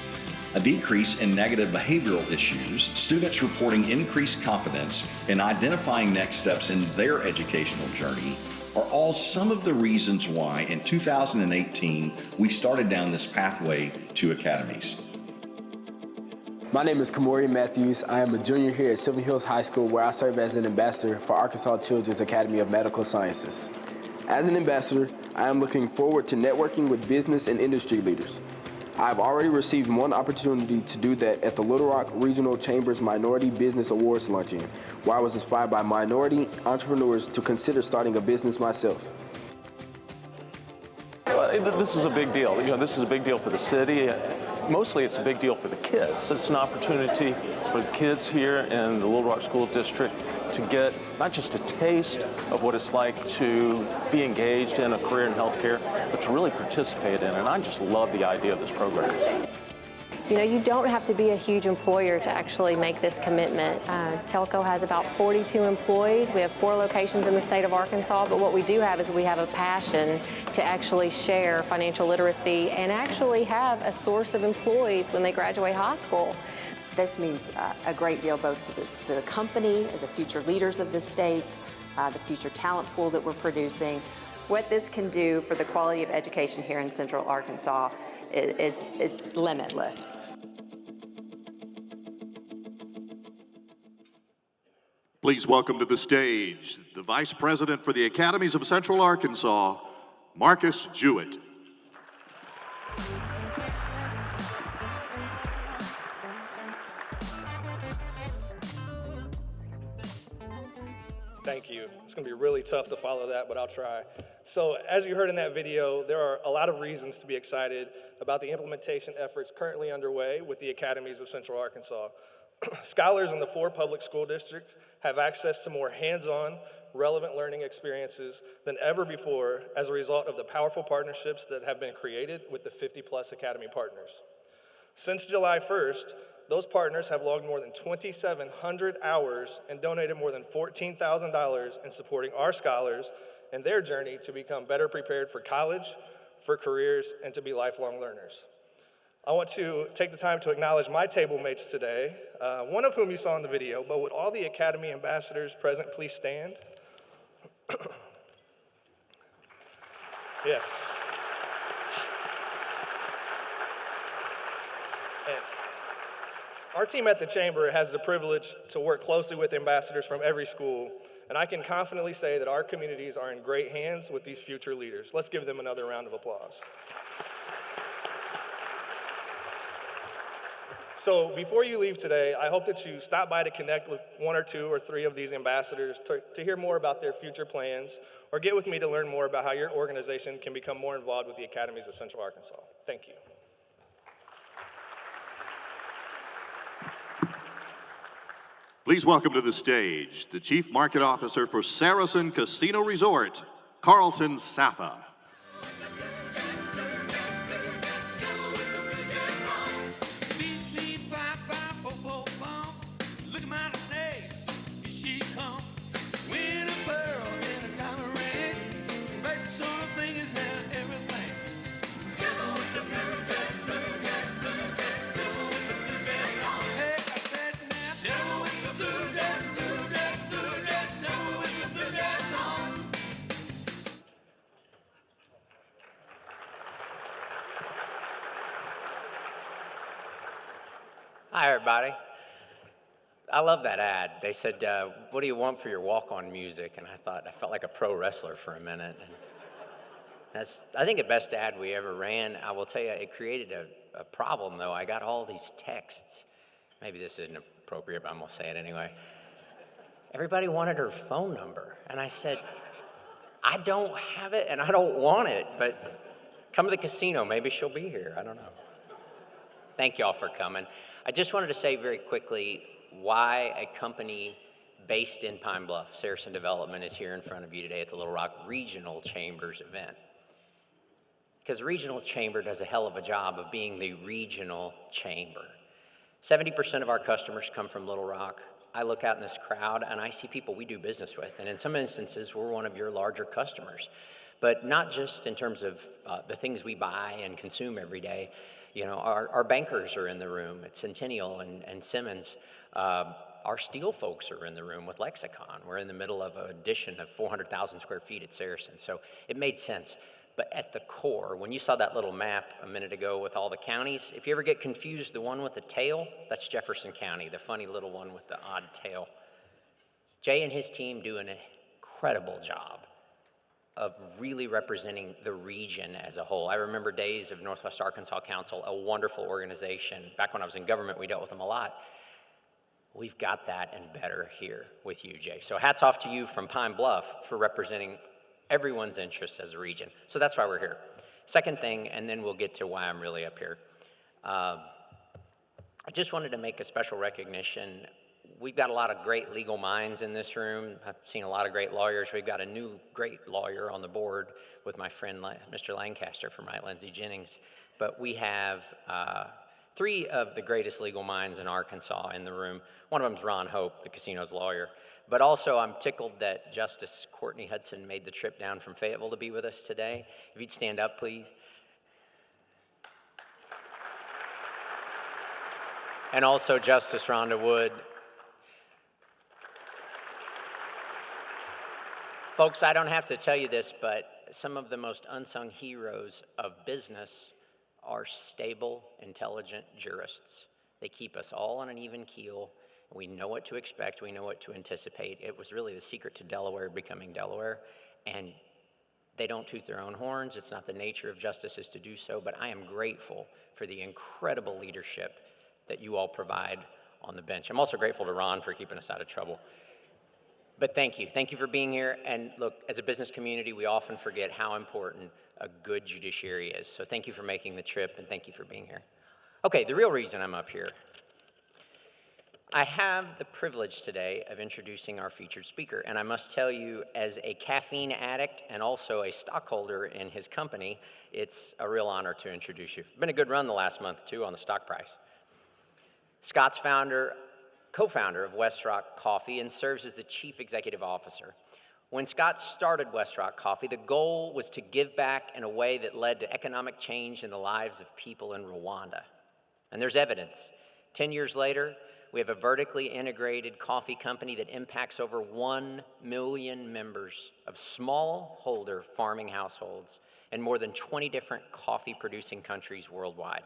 a decrease in negative behavioral issues, students reporting increased confidence in identifying next steps in their educational journey, are all some of the reasons why in 2018 we started down this pathway to academies. My name is Kamori Matthews. I am a junior here at Silver Hills High School, where I serve as an ambassador for Arkansas Children's Academy of Medical Sciences. As an ambassador, I am looking forward to networking with business and industry leaders. I have already received one opportunity to do that at the Little Rock Regional Chamber's Minority Business Awards luncheon, where I was inspired by minority entrepreneurs to consider starting a business myself. This is a big deal. This is a big deal for the city. Mostly it's a big deal for the kids. It's an opportunity for the kids here in the Little Rock School District to get not just a taste of what it's like to be engaged in a career in healthcare, but to really participate in it. And I just love the idea of this program. You don't have to be a huge employer to actually make this commitment. Telco has about 42 employees. We have 4 locations in the state of Arkansas, but what we do have is we have a passion to actually share financial literacy and actually have a source of employees when they graduate high school. This means a great deal both to the company, the future leaders of the state, the future talent pool that we're producing. What this can do for the quality of education here in Central Arkansas is limitless. Please welcome to the stage the Vice President for the Academies of Central Arkansas, Marcus Jewett. Thank you. It's going to be really tough to follow that, but I'll try. So as you heard in that video, there are a lot of reasons to be excited about the implementation efforts currently underway with the Academies of Central Arkansas. Scholars in the 4 public school districts have access to more hands-on, relevant learning experiences than ever before as a result of the powerful partnerships that have been created with the 50+ Academy partners. Since July 1st, those partners have logged more than 2,700 hours and donated more than $14,000 in supporting our scholars and their journey to become better prepared for college, for careers, and to be lifelong learners. I want to take the time to acknowledge my table mates today, one of whom you saw in the video, but would all the Academy ambassadors present please stand? Yes. And our team at the Chamber has the privilege to work closely with ambassadors from every school, and I can confidently say that our communities are in great hands with these future leaders. Let's give them another round of applause. So before you leave today, I hope that you stop by to connect with 1 or 2 or 3 of these ambassadors to hear more about their future plans, or get with me to learn more about how your organization can become more involved with the Academies of Central Arkansas. Thank you. Please welcome to the stage the Chief Market Officer for Saracen Casino Resort, Carlton Safa. With the Hi, everybody. I love that ad. They said, what do you want for your walk-on music? And I felt like a pro wrestler for a minute. And that's, I think, the best ad we ever ran. I will tell you, it created a problem, though. I got all these texts. Maybe this isn't appropriate, but I'm gonna say it anyway. Everybody wanted her phone number. And I said, I don't have it and I don't want it, but come to the casino, maybe she'll be here, I don't know. Thank y'all for coming. I just wanted to say very quickly why a company based in Pine Bluff, Saracen Development, is here in front of you today at the Little Rock Regional Chambers event. Because the Regional Chamber does a hell of a job of being the regional chamber. 70% of our customers come from Little Rock. I look out in this crowd and I see people we do business with, and in some instances, we're one of your larger customers. But not just in terms of the things we buy and consume every day. You know, our bankers are in the room at Centennial and Simmons. Our steel folks are in the room with Lexicon. We're in the middle of an addition of 400,000 square feet at Saracen. So it made sense. But at the core, when you saw that little map a minute ago with all the counties, if you ever get confused, the one with the tail, that's Jefferson County, the funny little one with the odd tail. Jay and his team do an incredible job of really representing the region as a whole. I remember days of Northwest Arkansas Council, a wonderful organization. Back when I was in government, we dealt with them a lot. We've got that and better here with you, Jay. So hats off to you from Pine Bluff for representing everyone's interests as a region. So that's why we're here. Second thing, and then we'll get to why I'm really up here. I just wanted to make a special recognition. We've got a lot of great legal minds in this room. I've seen a lot of great lawyers. We've got a new great lawyer on the board with my friend, Mr. Lancaster from Wright Lindsay Jennings. But we have three of the greatest legal minds in Arkansas in the room. One of them is Ron Hope, the casino's lawyer. But also, I'm tickled that Justice Courtney Hudson made the trip down from Fayetteville to be with us today. If you'd stand up, please. And also Justice Rhonda Wood. Folks, I don't have to tell you this, but some of the most unsung heroes of business are stable, intelligent jurists. They keep us all on an even keel. We know what to expect. We know what to anticipate. It was really the secret to Delaware becoming Delaware. And they don't toot their own horns. It's not the nature of justices to do so. But I am grateful for the incredible leadership that you all provide on the bench. I'm also grateful to Ron for keeping us out of trouble. But thank you. Thank you for being here. And look, as a business community, we often forget how important a good judiciary is. So thank you for making the trip, and thank you for being here. Okay, the real reason I'm up here. I have the privilege today of introducing our featured speaker, and I must tell you, as a caffeine addict and also a stockholder in his company, it's a real honor to introduce you. It's been a good run the last month, too, on the stock price. Scott's co-founder of Westrock Coffee and serves as the chief executive officer. When Scott started Westrock Coffee, the goal was to give back in a way that led to economic change in the lives of people in Rwanda. And there's evidence. 10 years later, we have a vertically integrated coffee company that impacts over 1 million members of smallholder farming households in more than 20 different coffee-producing countries worldwide.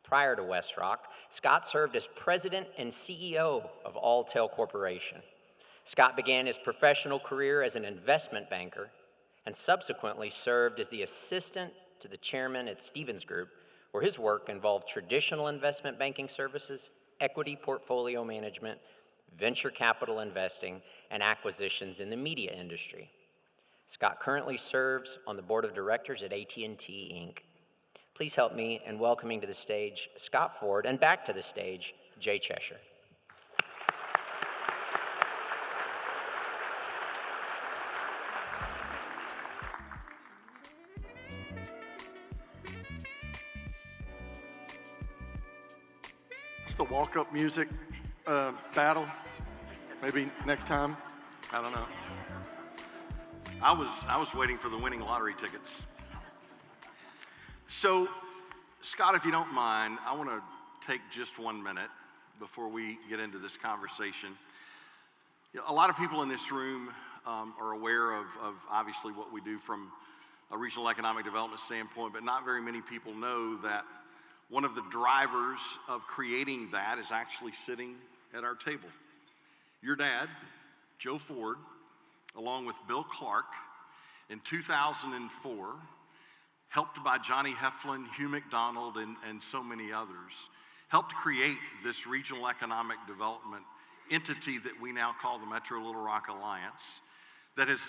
Prior to Westrock, Scott served as president and CEO of Alltel Corporation. Scott began his professional career as an investment banker and subsequently served as the assistant to the chairman at Stevens Group, where his work involved traditional investment banking services, equity portfolio management, venture capital investing, and acquisitions in the media industry. Scott currently serves on the board of directors at AT&T Inc. Please help me in welcoming to the stage Scott Ford, and back to the stage, Jay Cheshire. It's the walk-up music battle. Maybe next time. I don't know. I was waiting for the winning lottery tickets. So, Scott, if you don't mind, I want to take just 1 minute before we get into this conversation. You know, a lot of people in this room are aware of obviously what we do from a regional economic development standpoint, but not very many people know that One of the drivers of creating that is actually sitting at our table. Your dad, Joe Ford, along with Bill Clark, in 2004, helped by Johnny Heflin, Hugh McDonald, and so many others, helped create this regional economic development entity that we now call the Metro Little Rock Alliance, that has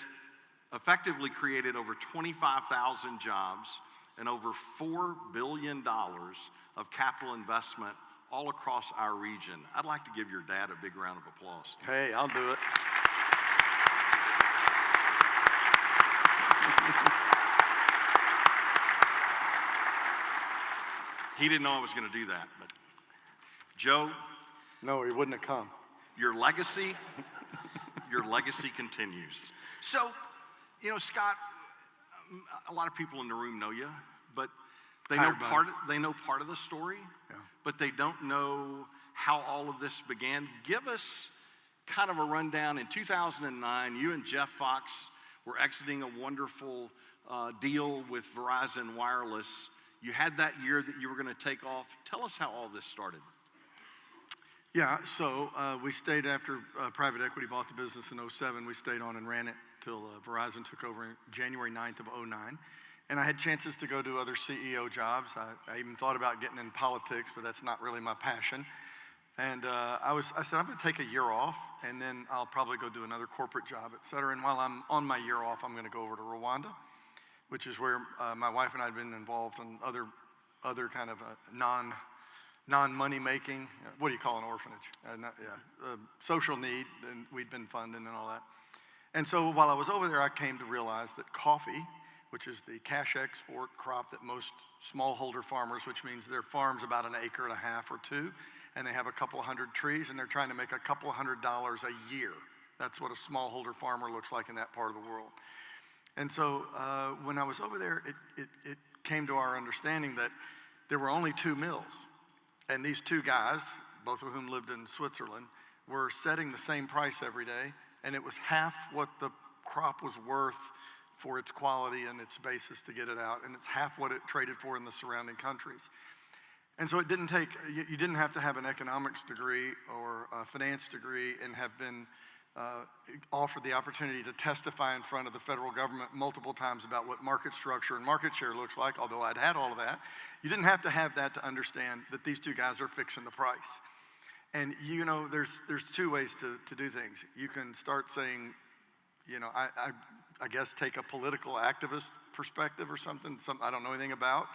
effectively created over 25,000 jobs and over $4 billion of capital investment all across our region. I'd like to give your dad a big round of applause. Hey, I'll do it. He didn't know I was going to do that, but Joe. No, he wouldn't have come. Your legacy continues. So, you know, Scott, a lot of people in the room know you, but they know part of the story, but they don't know how all of this began. Give us kind of a rundown. In 2009, you and Jeff Fox were exiting a wonderful deal with Verizon Wireless. You had that year that you were going to take off. Tell us how all this started. Yeah, so we stayed after private equity bought the business in 2007. We stayed on and ran it till Verizon took over January 9th of 2009. And I had chances to go to other CEO jobs. I even thought about getting in politics, but that's not really my passion. And I said, I'm going to take a year off, and then I'll probably go do another corporate job, et cetera. And while I'm on my year off, I'm going to go over to Rwanda, which is where my wife and I have been involved in other kind of non-money making, what do you call an orphanage? Social need, and we'd been funding and all that. And so while I was over there, I came to realize that coffee, which is the cash export crop that most smallholder farmers, which means their farm's about 1.5 acres or 2, and they have a couple hundred trees, and they're trying to make a couple $100 a year. That's what a smallholder farmer looks like in that part of the world. And so when I was over there, it came to our understanding that there were only 2 mills. And these 2 guys, both of whom lived in Switzerland, were setting the same price every day, and it was half what the crop was worth for its quality and its basis to get it out, and it's half what it traded for in the surrounding countries. And so it didn't take, you didn't have to have an economics degree or a finance degree and have been offered the opportunity to testify in front of the federal government multiple times about what market structure and market share looks like, although I'd had all of that. You didn't have to have that to understand that these 2 guys are fixing the price. And you know, there's 2 ways to do things. You can start saying, you know, I guess take a political activist perspective or something I don't know anything about,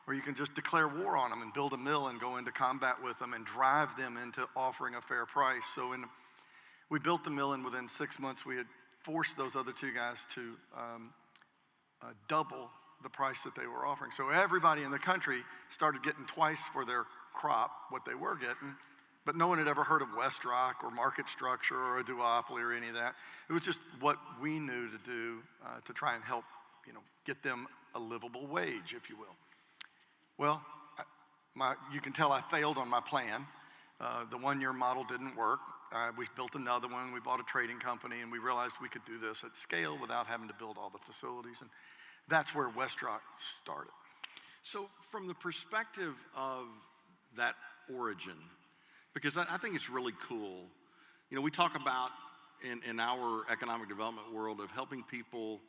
or you can just declare war on them and build a mill and go into combat with them and drive them into offering a fair price. So we built the mill, and within 6 months, we had forced those other 2 guys to double the price that they were offering. So everybody in the country started getting twice for their crop what they were getting, but no one had ever heard of Westrock or market structure or a duopoly or any of that. It was just what we knew to do to try and help, you know, get them a livable wage, if you will. Well, you can tell I failed on my plan. The 1-year model didn't work. We built another one. We bought a trading company, and we realized we could do this at scale without having to build all the facilities. And that's where Westrock started. So from the perspective of that origin, because I think it's really cool. You know, we talk about in our economic development world of helping people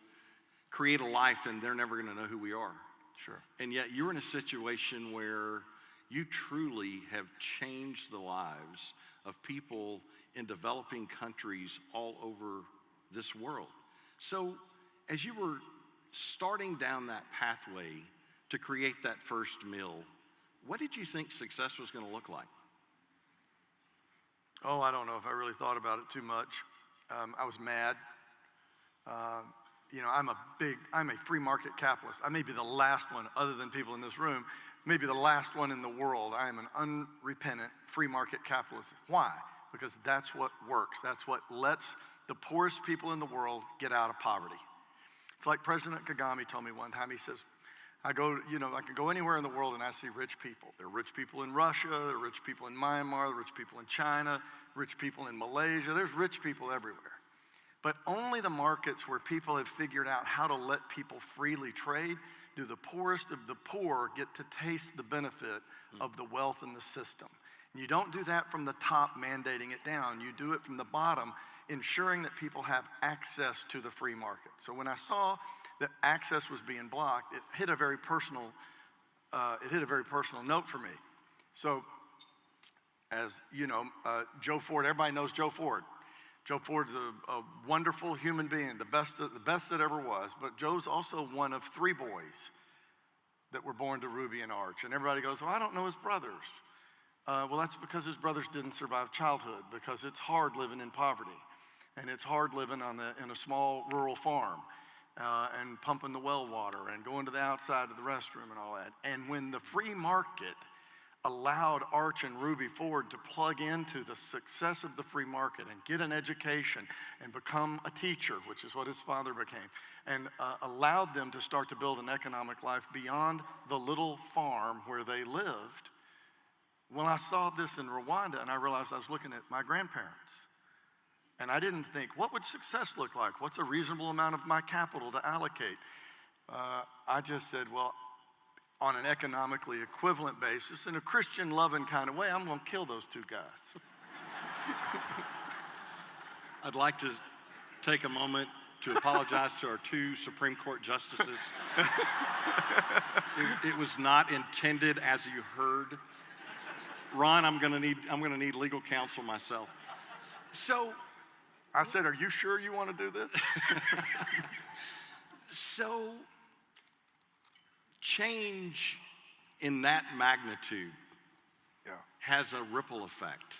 create a life, and they're never going to know who we are. Sure. And yet you're in a situation where you truly have changed the lives of people in developing countries all over this world. So as you were starting down that pathway to create that first mill, what did you think success was going to look like? Oh, I don't know if I really thought about it too much. I was mad. You know, I'm a free market capitalist. I may be the last one, other than people in this room, maybe the last one in the world. I am an unrepentant free market capitalist. Why? Because that's what works. That's what lets the poorest people in the world get out of poverty. It's like President Kagame told me one time. He says, I can go anywhere in the world and I see rich people. There are rich people in Russia, there are rich people in Myanmar, there are rich people in China, rich people in Malaysia. There's rich people everywhere. But only the markets where people have figured out how to let people freely trade do the poorest of the poor get to taste the benefit of the wealth in the system. And you don't do that from the top mandating it down. You do it from the bottom, ensuring that people have access to the free market. So when I saw that access was being blocked, it hit a very personal note for me. So, as you know, Joe Ford, everybody knows Joe Ford. Joe Ford's a wonderful human being, the best that ever was. But Joe's also one of 3 boys that were born to Ruby and Arch. And everybody goes, well, I don't know his brothers. Well, that's because his brothers didn't survive childhood, because it's hard living in poverty. And it's hard living in a small rural farm and pumping the well water and going to the outside of the restroom and all that. And when the free market allowed Arch and Ruby Ford to plug into the success of the free market and get an education and become a teacher, which is what his father became, and allowed them to start to build an economic life beyond the little farm where they lived. Well, I saw this in Rwanda, and I realized I was looking at my grandparents. And I didn't think, what would success look like? What's a reasonable amount of my capital to allocate? I just said, well, on an economically equivalent basis, in a Christian loving kind of way, I'm going to kill those 2 guys. I'd like to take a moment to apologize to our 2 Supreme Court justices. It was not intended, as you heard. Ron, I'm gonna need legal counsel myself. So, I said, are you sure you want to do this? So, change in that magnitude has a ripple effect.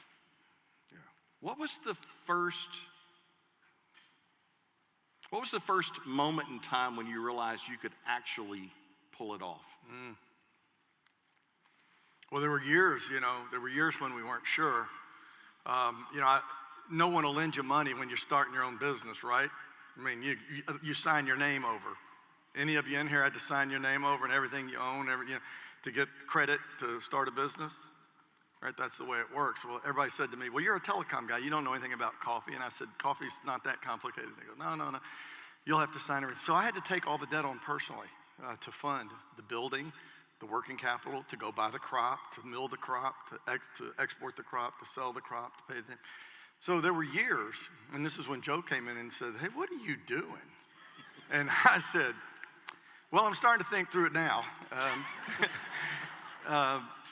Yeah. What was the first moment in time when you realized you could actually pull it off? Well, there were years when we weren't sure. No one will lend you money when you're starting your own business, right? I mean, you sign your name over. Any of you in here had to sign your name over and everything you own, to get credit to start a business? Right, that's the way it works. Well, everybody said to me, well, you're a telecom guy. You don't know anything about coffee. And I said, coffee's not that complicated. They go, no. You'll have to sign everything. So I had to take all the debt on personally to fund the building, the working capital, to go buy the crop, to mill the crop, to export the crop, to sell the crop, to pay the thing. So there were years, and this is when Joe came in and said, hey, what are you doing? And I said, well, I'm starting to think through it now.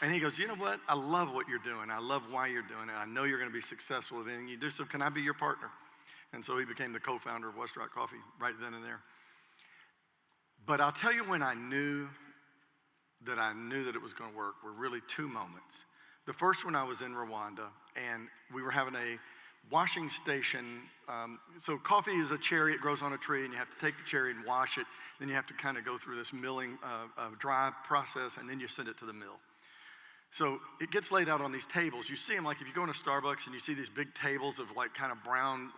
And he goes, you know what? I love what you're doing. I love why you're doing it. I know you're going to be successful with anything you do, so can I be your partner? And so he became the co-founder of Westrock Coffee right then and there. But I'll tell you when I knew that it was going to work were really 2 moments. The first one, I was in Rwanda, and we were having a washing station. So coffee is a cherry, it grows on a tree, and you have to take the cherry and wash it. Then you have to kind of go through this milling, dry process, and then you send it to the mill. So it gets laid out on these tables. You see them, like if you go into Starbucks and you see these big tables of like kind of brown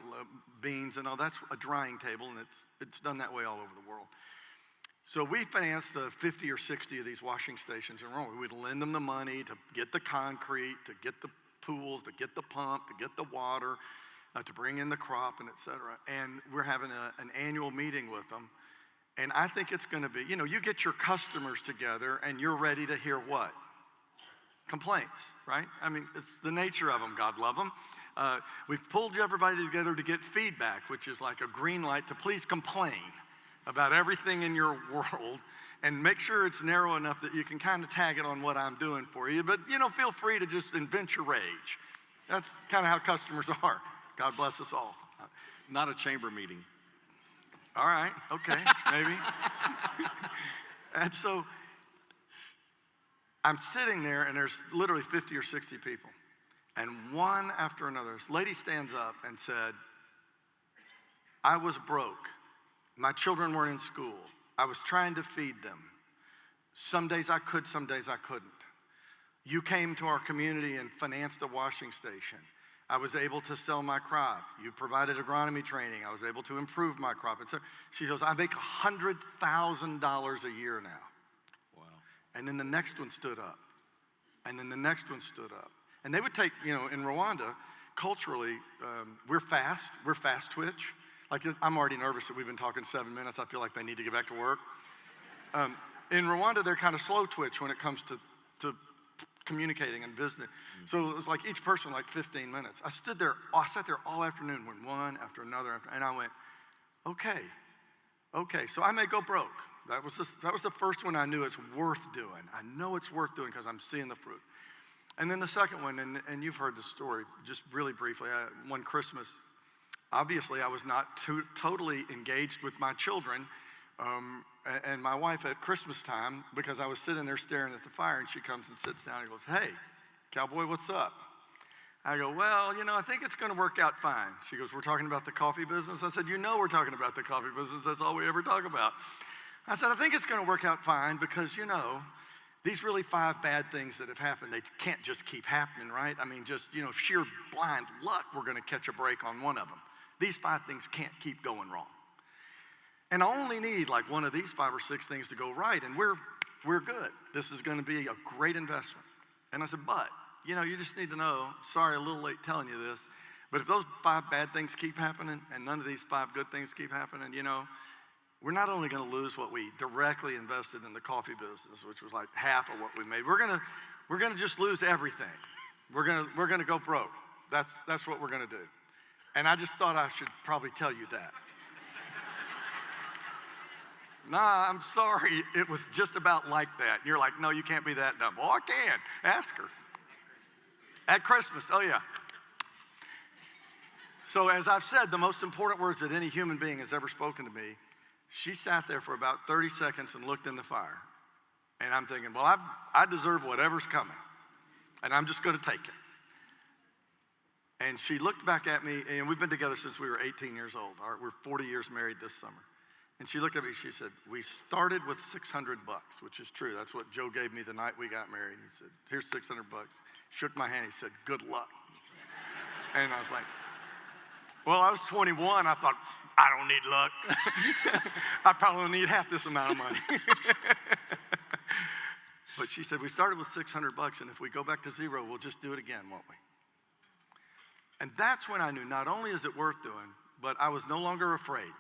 beans and all, that's a drying table, and it's done that way all over the world. So we financed 50 or 60 of these washing stations in Rome. We'd lend them the money to get the concrete, to get the pools, to get the pump, to get the water, to bring in the crop, and et cetera. And we're having an annual meeting with them. And I think it's going to be, you get your customers together and you're ready to hear what? Complaints, right? I mean, it's the nature of them. God love them. We've pulled everybody together to get feedback, which is like a green light to please complain about everything in your world, and make sure it's narrow enough that you can kind of tag it on what I'm doing for you. But, feel free to just invent your rage. That's kind of how customers are. God bless us all. Not a chamber meeting. All right, okay, maybe. And so I'm sitting there, and there's literally 50 or 60 people. And one after another, this lady stands up and said, I was broke. My children weren't in school. I was trying to feed them. Some days I could, some days I couldn't. You came to our community and financed a washing station. I was able to sell my crop. You provided agronomy training. I was able to improve my crop. And so she goes, I make $100,000 a year now. Wow. And then the next one stood up. And then the next one stood up. And they would take, in Rwanda, culturally, we're fast twitch. Like, I'm already nervous that we've been talking 7 minutes. I feel like they need to get back to work. in Rwanda, they're kind of slow twitch when it comes to communicating and visiting. So it was like each person like 15 minutes. I sat there all afternoon, when one after another, and I went, okay, so I may go broke. That was the first one I knew it's worth doing. I know it's worth doing because I'm seeing the fruit. And then the second one, and you've heard the story, just really briefly, one Christmas, obviously I was not totally engaged with my children, and my wife at Christmas time, because I was sitting there staring at the fire, and she comes and sits down and goes, "Hey, cowboy, what's up?" I go, "Well, I think it's going to work out fine." She goes, "We're talking about the coffee business?" I said, "We're talking about the coffee business. That's all we ever talk about." I said, "I think it's going to work out fine because, these really 5 bad things that have happened, they can't just keep happening, right? I mean, just, sheer blind luck, we're going to catch a break on one of them. These 5 things can't keep going wrong. And I only need like one of these 5 or 6 things to go right, and we're good. This is going to be a great investment." And I said, "But, you just need to know, sorry, a little late telling you this, but if those 5 bad things keep happening and none of these 5 good things keep happening, we're not only going to lose what we directly invested in the coffee business, which was like half of what we made. We're going to just lose everything. We're going to go broke. That's what we're going to do." And I just thought I should probably tell you that. "Nah, I'm sorry. It was just about like that." And you're like, "No, you can't be that dumb." "Well, I can. Ask her." At Christmas, oh yeah. So as I've said, the most important words that any human being has ever spoken to me, she sat there for about 30 seconds and looked in the fire. And I'm thinking, well, I deserve whatever's coming, and I'm just going to take it. And she looked back at me, and we've been together since we were 18 years old. We're 40 years married this summer. And she looked at me, she said, "We started with $600, which is true. That's what Joe gave me the night we got married. He said, "Here's $600. Shook my hand, he said, "Good luck." And I was like, well, I was 21. I thought, I don't need luck. I probably need half this amount of money. But she said, "We started with $600, and if we go back to zero, we'll just do it again, won't we?" And that's when I knew not only is it worth doing, but I was no longer afraid.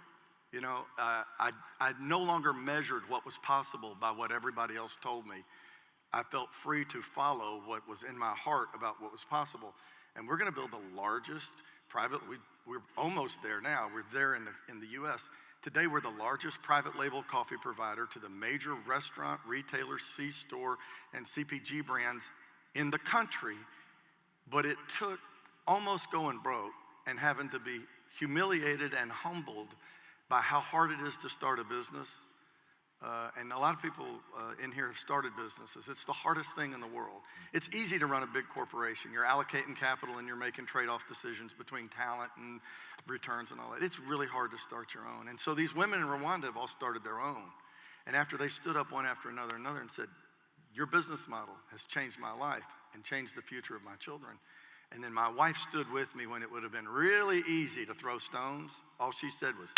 I no longer measured what was possible by what everybody else told me. I felt free to follow what was in my heart about what was possible. And we're going to build the largest private, we're almost there now. We're there in the U.S. Today, we're the largest private label coffee provider to the major restaurant, retailer, C-store, and CPG brands in the country. But it took almost going broke and having to be humiliated and humbled by how hard it is to start a business. And a lot of people in here have started businesses. It's the hardest thing in the world. It's easy to run a big corporation. You're allocating capital and you're making trade-off decisions between talent and returns and all that. It's really hard to start your own. And so these women in Rwanda have all started their own. And after they stood up one after another and said, "Your business model has changed my life and changed the future of my children." And then my wife stood with me when it would have been really easy to throw stones. All she said was,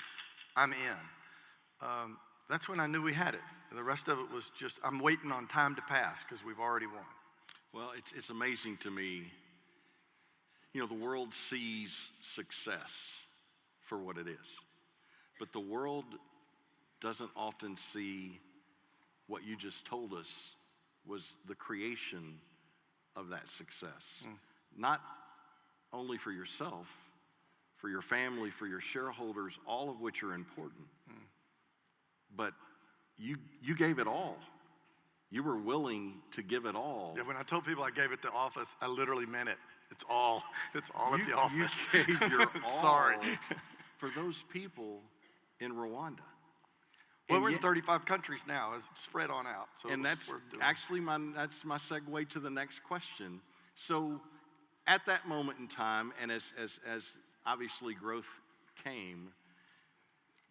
"I'm in." That's when I knew we had it. The rest of it was just, I'm waiting on time to pass because we've already won. Well, it's amazing to me. The world sees success for what it is, but the world doesn't often see what you just told us was the creation of that success. Not only for yourself, for your family, for your shareholders, all of which are important. But you gave it all. You were willing to give it all. Yeah, when I told people I gave it to office, I literally meant it. It's all at the office. You gave your all Sorry. for those people in Rwanda. Well, we're in 35 countries now. It's spread on out. So and that's actually that's my segue to the next question. So at that moment in time, and as obviously growth came,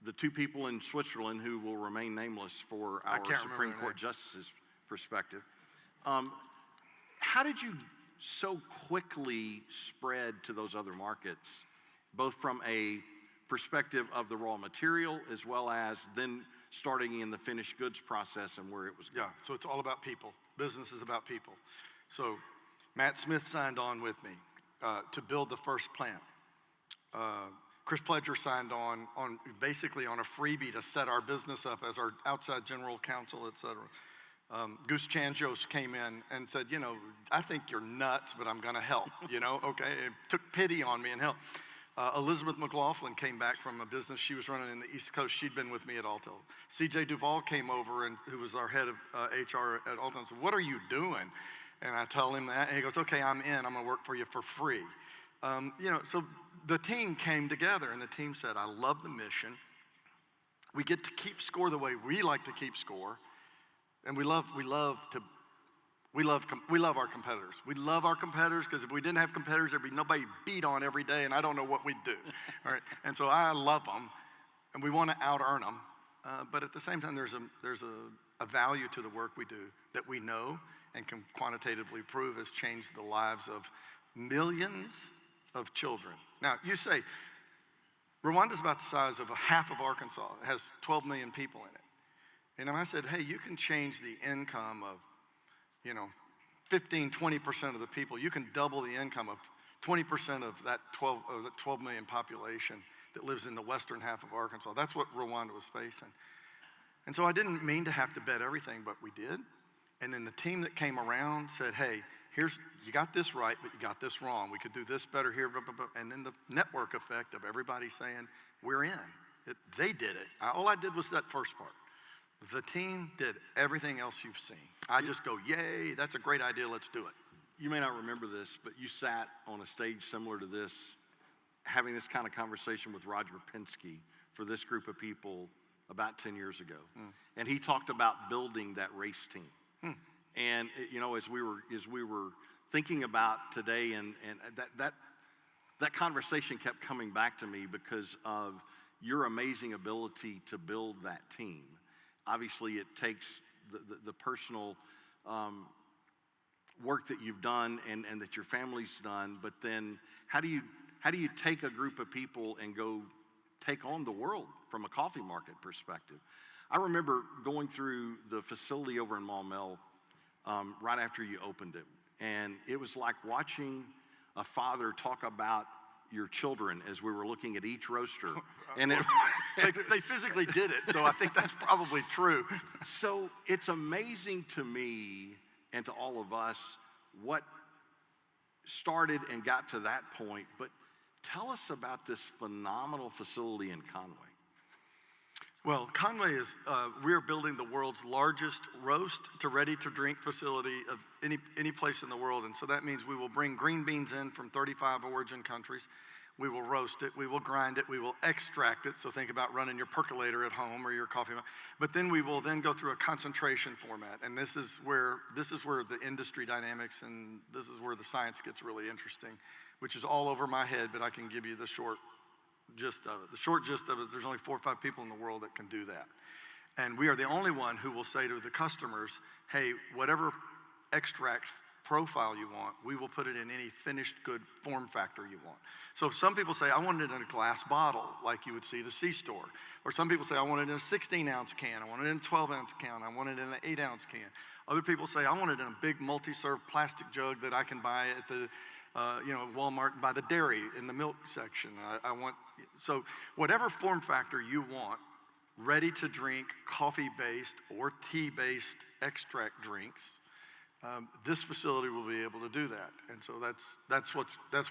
the 2 people in Switzerland who will remain nameless for our Supreme Court justice's perspective, how did you so quickly spread to those other markets, both from a perspective of the raw material as well as then starting in the finished goods process and where it was going? Yeah, so it's all about people. Business is about people. So Matt Smith signed on with me to build the first plant. Chris Pledger signed on basically on a freebie to set our business up as our outside general counsel, et cetera. Goose Chanjos came in and said, you know, I think you're nuts, but I'm gonna help, you know, okay? It took pity on me and helped. Elizabeth McLaughlin came back from a business she was running in the East Coast. She'd been with me at Altel. CJ Duvall came over, and who was our head of HR at Altel, and said, what are you doing? And I tell him that, and he goes, okay, I'm in. I'm gonna work for you for free. You know, so the team came together, and the team said, I love the mission. We get to keep score the way we like to keep score, and we love our competitors. We love our competitors because if we didn't have competitors, there'd be nobody beat on every day, and I don't know what we'd do. All right, and so I love them, and we want to out-earn them. But at the same time, there's a value to the work we do that we know and can quantitatively prove has changed the lives of millions of children. Now, you say, Rwanda's about the size of a half of Arkansas. It has 12 million people in it. And I said, hey, you can change the income of, you know, 15, 20% of the people. You can double the income of 20% of that 12 million population that lives in the western half of Arkansas. That's what Rwanda was facing. And so I didn't mean to have to bet everything, but we did. And then the team that came around said, hey, you got this right, but you got this wrong. We could do this better here, blah, blah, blah. And then the network effect of everybody saying, we're in. They did it. All I did was that first part. The team did everything else you've seen. I just go, yay, that's a great idea, let's do it. You may not remember this, but you sat on a stage similar to this, having this kind of conversation with Roger Penske for this group of people about 10 years ago. And he talked about building that race team. And you know, as we were thinking about today, and that conversation kept coming back to me because of your amazing ability to build that team. Obviously, it takes the personal work that you've done and that your family's done, but then how do you take a group of people and go take on the world from a coffee market perspective? I remember going through the facility over in Maumelle right after you opened it, and it was like watching a father talk about your children as we were looking at each roaster. And they physically did it, so I think that's probably true. So it's amazing to me and to all of us what started and got to that point, but tell us about this phenomenal facility in Conway. Well, Conway is, we're building the world's largest roast to ready to drink facility of any place in the world. And so that means we will bring green beans in from 35 origin countries. We will roast it, we will grind it, we will extract it. So think about running your percolator at home or your coffee. But then we will then go through a concentration format. And this is where the industry dynamics and this is where the science gets really interesting, which is all over my head, but I can give you the short gist of it. The short gist of it is there's only 4 or 5 people in the world that can do that. And we are the only one who will say to the customers, hey, whatever extract profile you want, we will put it in any finished good form factor you want. So some people say, I want it in a glass bottle, like you would see the C-store. Or some people say, I want it in a 16-ounce can, I want it in a 12-ounce can, I want it in an 8-ounce can. Other people say, I want it in a big multi-serve plastic jug that I can buy at the Walmart, by the dairy in the milk section. So whatever form factor you want, ready to drink, coffee-based or tea-based extract drinks, this facility will be able to do that. And so that's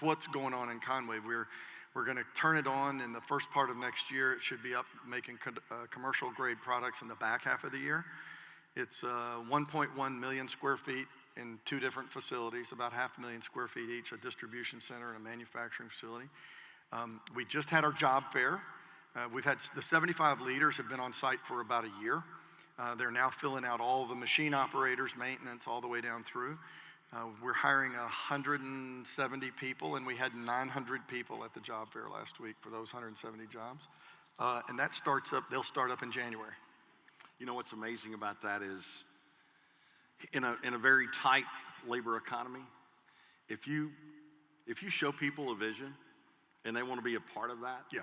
what's going on in Conway. We're going to turn it on in the first part of next year. It should be up making commercial grade products in the back half of the year. It's 1.1 million square feet in 2 different facilities, about 500,000 square feet each, a distribution center and a manufacturing facility. We just had our job fair. We've had the 75 leaders have been on site for about a year. They're now filling out all the machine operators, maintenance, all the way down through. We're hiring 170 people, and we had 900 people at the job fair last week for those 170 jobs. And that they'll start up in January. You know what's amazing about that is, in a very tight labor economy, if you show people a vision and they want to be a part of that, yeah,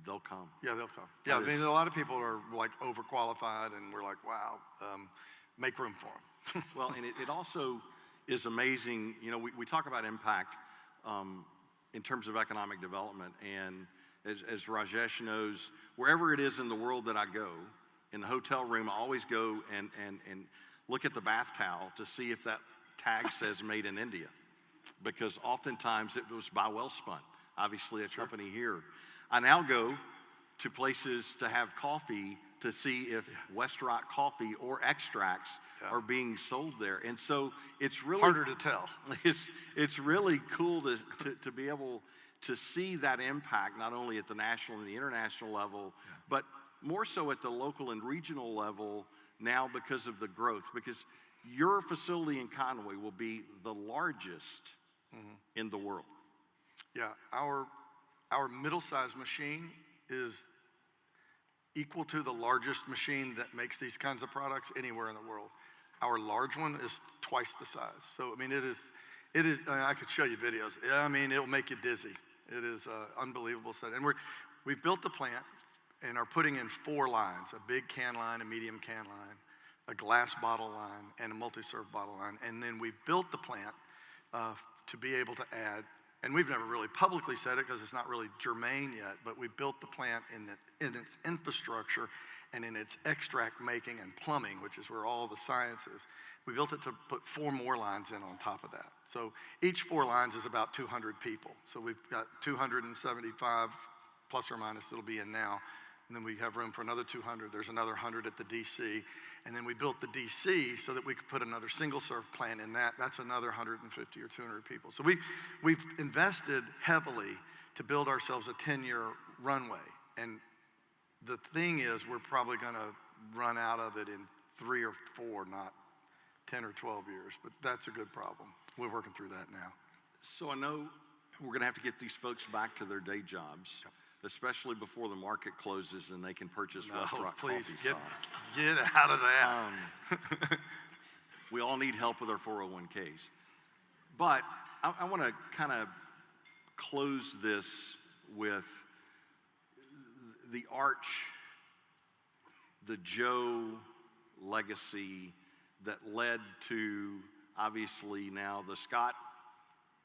they'll come. Yeah, they'll come. Yeah, I mean, a lot of people are like overqualified, and we're like, wow, make room for them. Well, and it also is amazing. You know, we talk about impact in terms of economic development, and as Rajesh knows, wherever it is in the world that I go, in the hotel room, I always go and look at the bath towel to see if that tag says made in India. Because oftentimes it was by Wellspun, obviously a company here. I now go to places to have coffee to see if Westrock coffee or extracts are being sold there. And so it's really harder to tell. It's really cool to be able to see that impact, not only at the national and the international level, but more so at the local and regional level now because of the growth. Because your facility in Conway will be the largest in the world. Yeah, our middle-sized machine is equal to the largest machine that makes these kinds of products anywhere in the world. Our large one is twice the size. So, I mean, it is, I could show you videos. I mean, it'll make you dizzy. It is unbelievable set. And we've built the plant and are putting in 4 lines, a big can line, a medium can line, a glass bottle line, and a multi-serve bottle line. And then we built the plant to be able to add, and we've never really publicly said it because it's not really germane yet, but we built the plant in its infrastructure and in its extract making and plumbing, which is where all the science is. We built it to put 4 more lines in on top of that. So each 4 lines is about 200 people. So we've got 275 plus or minus that'll be in now. And then we have room for another 200. There's another 100 at the DC. And then we built the DC so that we could put another single serve plant in that. That's another 150 or 200 people. So we've invested heavily to build ourselves a 10-year runway. And the thing is, we're probably going to run out of it in 3 or 4, not 10 or 12 years. But that's a good problem. We're working through that now. So I know we're going to have to get these folks back to their day jobs, especially before the market closes and they can purchase Westrock please coffee. Get out of that. We all need help with our 401ks. But I want to kind of close this with the arch, the Joe legacy that led to, obviously now, the Scott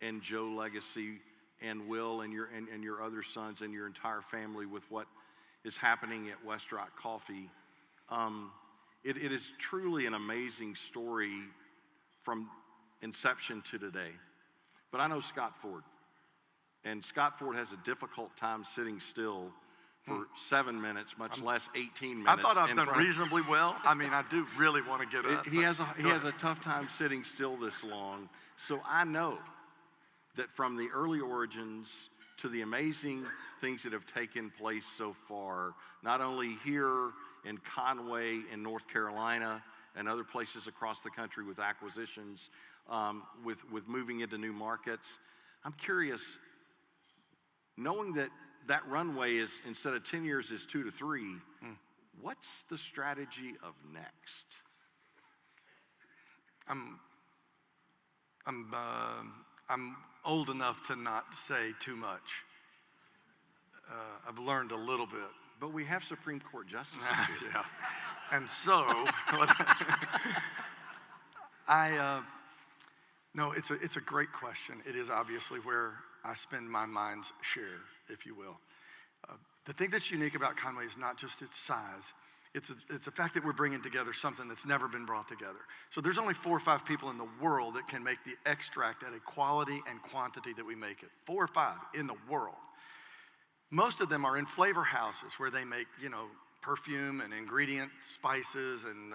and Joe legacy, and Will and your other sons and your entire family with what is happening at Westrock Coffee. It is truly an amazing story from inception to today. But I know Scott Ford, and Scott Ford has a difficult time sitting still for 7 minutes, much less 18 minutes. I thought I've done reasonably well. I mean, I do really want to get up. He has a tough time sitting still this long. So I know that from the early origins to the amazing things that have taken place so far, not only here in Conway in North Carolina and other places across the country with acquisitions, with moving into new markets, I'm curious, knowing that that runway is, instead of 10 years, is 2 to 3, what's the strategy of next? I'm old enough to not say too much. I've learned a little bit. But we have Supreme Court justices here. Yeah. And so, no, it's a great question. It is obviously where I spend my mind's share, if you will. The thing that's unique about Conway is not just its size. It's the fact that we're bringing together something that's never been brought together. So there's only 4 or 5 people in the world that can make the extract at a quality and quantity that we make it. 4 or 5 in the world. Most of them are in flavor houses where they make, perfume and ingredient spices and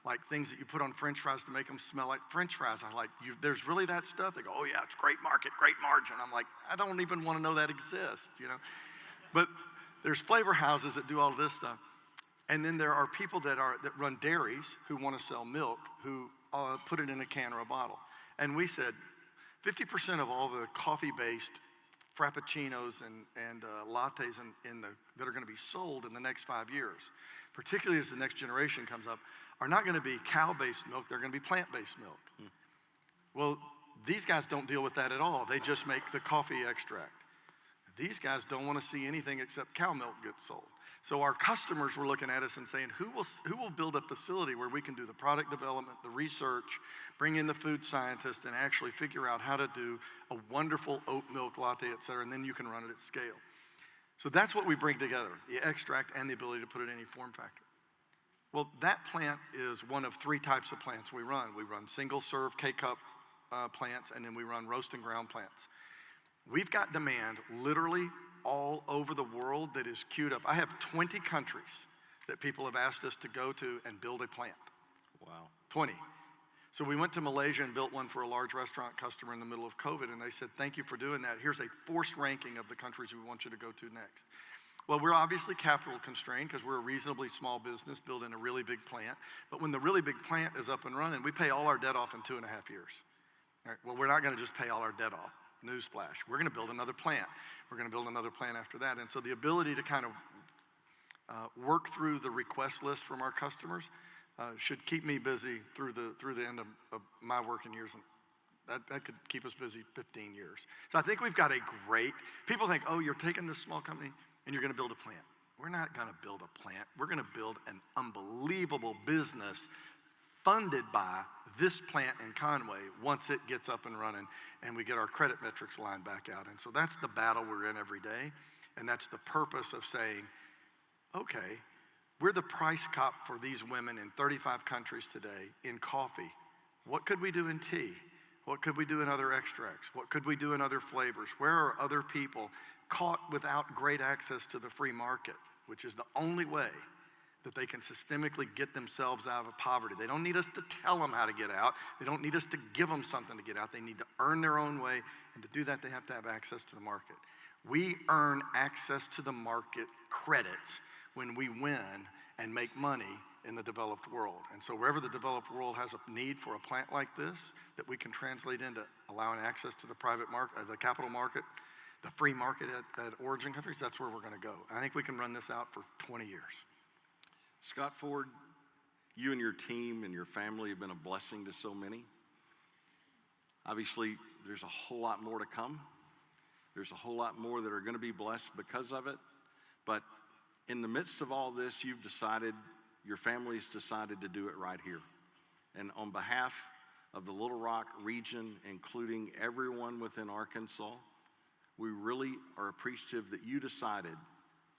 like things that you put on French fries to make them smell like French fries. I like, there's really that stuff? They go, oh yeah, it's great market, great margin. I'm like, I don't even want to know that exists, But there's flavor houses that do all of this stuff. And then there are people that run dairies who want to sell milk, who put it in a can or a bottle. And we said 50% of all the coffee-based frappuccinos and lattes that are going to be sold in the next 5 years, particularly as the next generation comes up, are not going to be cow-based milk, they're going to be plant-based milk. Well, these guys don't deal with that at all. They just make the coffee extract. These guys don't want to see anything except cow milk get sold. So our customers were looking at us and saying, who will build a facility where we can do the product development, the research, bring in the food scientists, and actually figure out how to do a wonderful oat milk latte, et cetera, and then you can run it at scale. So that's what we bring together, the extract and the ability to put it in any form factor. Well, that plant is one of 3 types of plants we run. We run single-serve K-cup plants, and then we run roast and ground plants. We've got demand literally all over the world that is queued up. I have 20 countries that people have asked us to go to and build a plant. Wow. 20. So we went to Malaysia and built one for a large restaurant customer in the middle of COVID, and they said, thank you for doing that. Here's a forced ranking of the countries we want you to go to next. Well, we're obviously capital constrained because we're a reasonably small business building a really big plant. But when the really big plant is up and running, we pay all our debt off in 2.5 years. All right, well, we're not going to just pay all our debt off. Newsflash. We're going to build another plant. We're going to build another plant after that. And so the ability to kind of work through the request list from our customers should keep me busy through the end of my working years. And that could keep us busy 15 years. So I think we've got a great, people think, oh, you're taking this small company and you're going to build a plant. We're not going to build a plant. We're going to build an unbelievable business funded by this plant in Conway once it gets up and running and we get our credit metrics lined back out. And so that's the battle we're in every day. And that's the purpose of saying, okay, we're the price cop for these women in 35 countries today in coffee. What could we do in tea? What could we do in other extracts? What could we do in other flavors? Where are other people caught without great access to the free market, which is the only way that they can systemically get themselves out of poverty? They don't need us to tell them how to get out. They don't need us to give them something to get out. They need to earn their own way, and to do that, they have to have access to the market. We earn access to the market credits when we win and make money in the developed world. And so wherever the developed world has a need for a plant like this that we can translate into allowing access to the private market, the capital market, the free market at origin countries, that's where we're going to go. And I think we can run this out for 20 years. Scott Ford, you and your team and your family have been a blessing to so many. Obviously, there's a whole lot more to come. There's a whole lot more that are going to be blessed because of it. But in the midst of all this, you've decided, your family's decided to do it right here. And on behalf of the Little Rock region, including everyone within Arkansas, we really are appreciative that you decided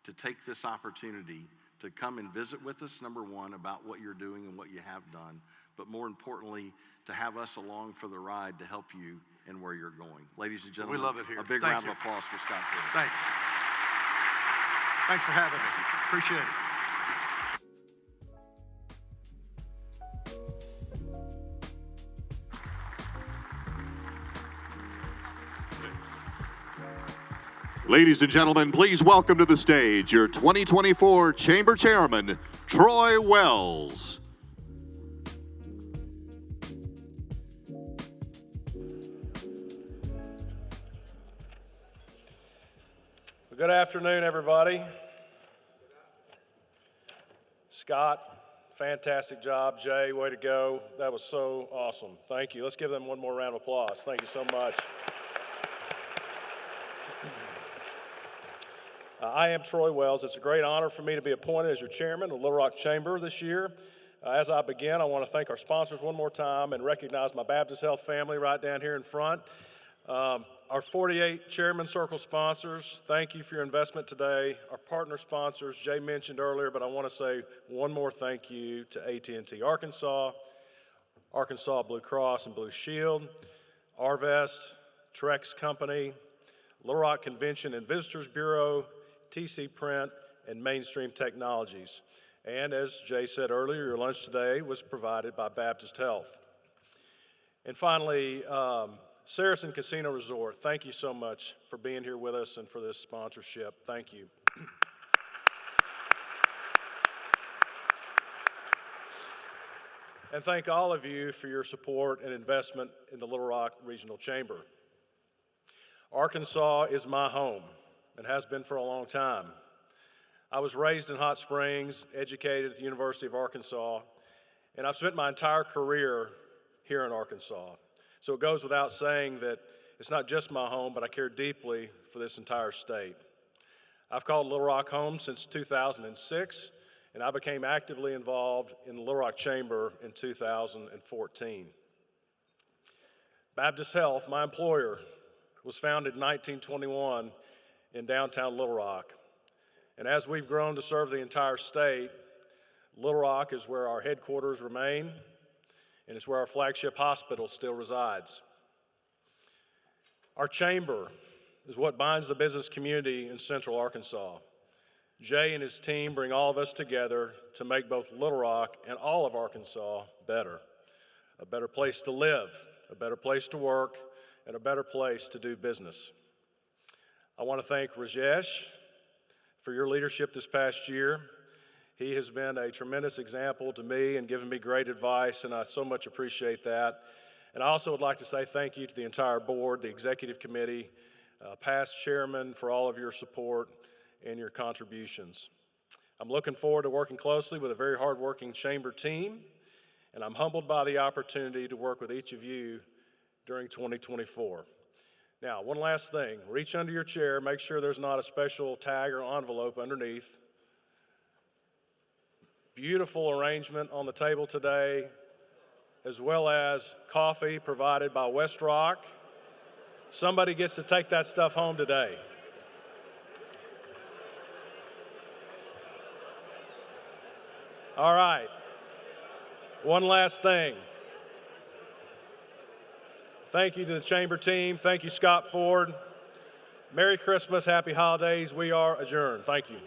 to take this opportunity to come and visit with us, number one, about what you're doing and what you have done, but more importantly, to have us along for the ride to help you in where you're going. Ladies and gentlemen, we love it here. A big round of applause for Scott Ford. Thanks. Thanks for having me. Appreciate it. Ladies and gentlemen, please welcome to the stage your 2024 Chamber Chairman, Troy Wells. Good afternoon, everybody. Scott, fantastic job. Jay, way to go. That was so awesome. Thank you. Let's give them one more round of applause. Thank you so much. I am Troy Wells. It's a great honor for me to be appointed as your chairman of the Little Rock Chamber this year. As I begin, I want to thank our sponsors one more time and recognize my Baptist Health family right down here in front. Our 48 Chairman Circle sponsors, thank you for your investment today. Our partner sponsors, Jay mentioned earlier, but I want to say one more thank you to AT&T Arkansas, Arkansas Blue Cross and Blue Shield, Arvest, Trex Company, Little Rock Convention and Visitors Bureau, TC Print, and Mainstream Technologies. And as Jay said earlier, your lunch today was provided by Baptist Health. And finally, Saracen Casino Resort, thank you so much for being here with us and for this sponsorship. Thank you. And thank all of you for your support and investment in the Little Rock Regional Chamber. Arkansas is my home and has been for a long time. I was raised in Hot Springs, educated at the University of Arkansas, and I've spent my entire career here in Arkansas. So it goes without saying that it's not just my home, but I care deeply for this entire state. I've called Little Rock home since 2006, and I became actively involved in the Little Rock Chamber in 2014. Baptist Health, my employer, was founded in 1921 in downtown Little Rock. And as we've grown to serve the entire state, Little Rock is where our headquarters remain, and it's where our flagship hospital still resides. Our chamber is what binds the business community in Central Arkansas. Jay and his team bring all of us together to make both Little Rock and all of Arkansas better. A better place to live, a better place to work, and a better place to do business. I want to thank Rajesh for your leadership this past year. He has been a tremendous example to me and given me great advice, and I so much appreciate that. And I also would like to say thank you to the entire board, the executive committee, past chairman, for all of your support and your contributions. I'm looking forward to working closely with a very hardworking chamber team, and I'm humbled by the opportunity to work with each of you during 2024. Now, one last thing, reach under your chair, make sure there's not a special tag or envelope underneath. Beautiful arrangement on the table today, as well as coffee provided by Westrock. Somebody gets to take that stuff home today. All right, one last thing. Thank you to the chamber team. Thank you, Scott Ford. Merry Christmas, happy holidays. We are adjourned. Thank you.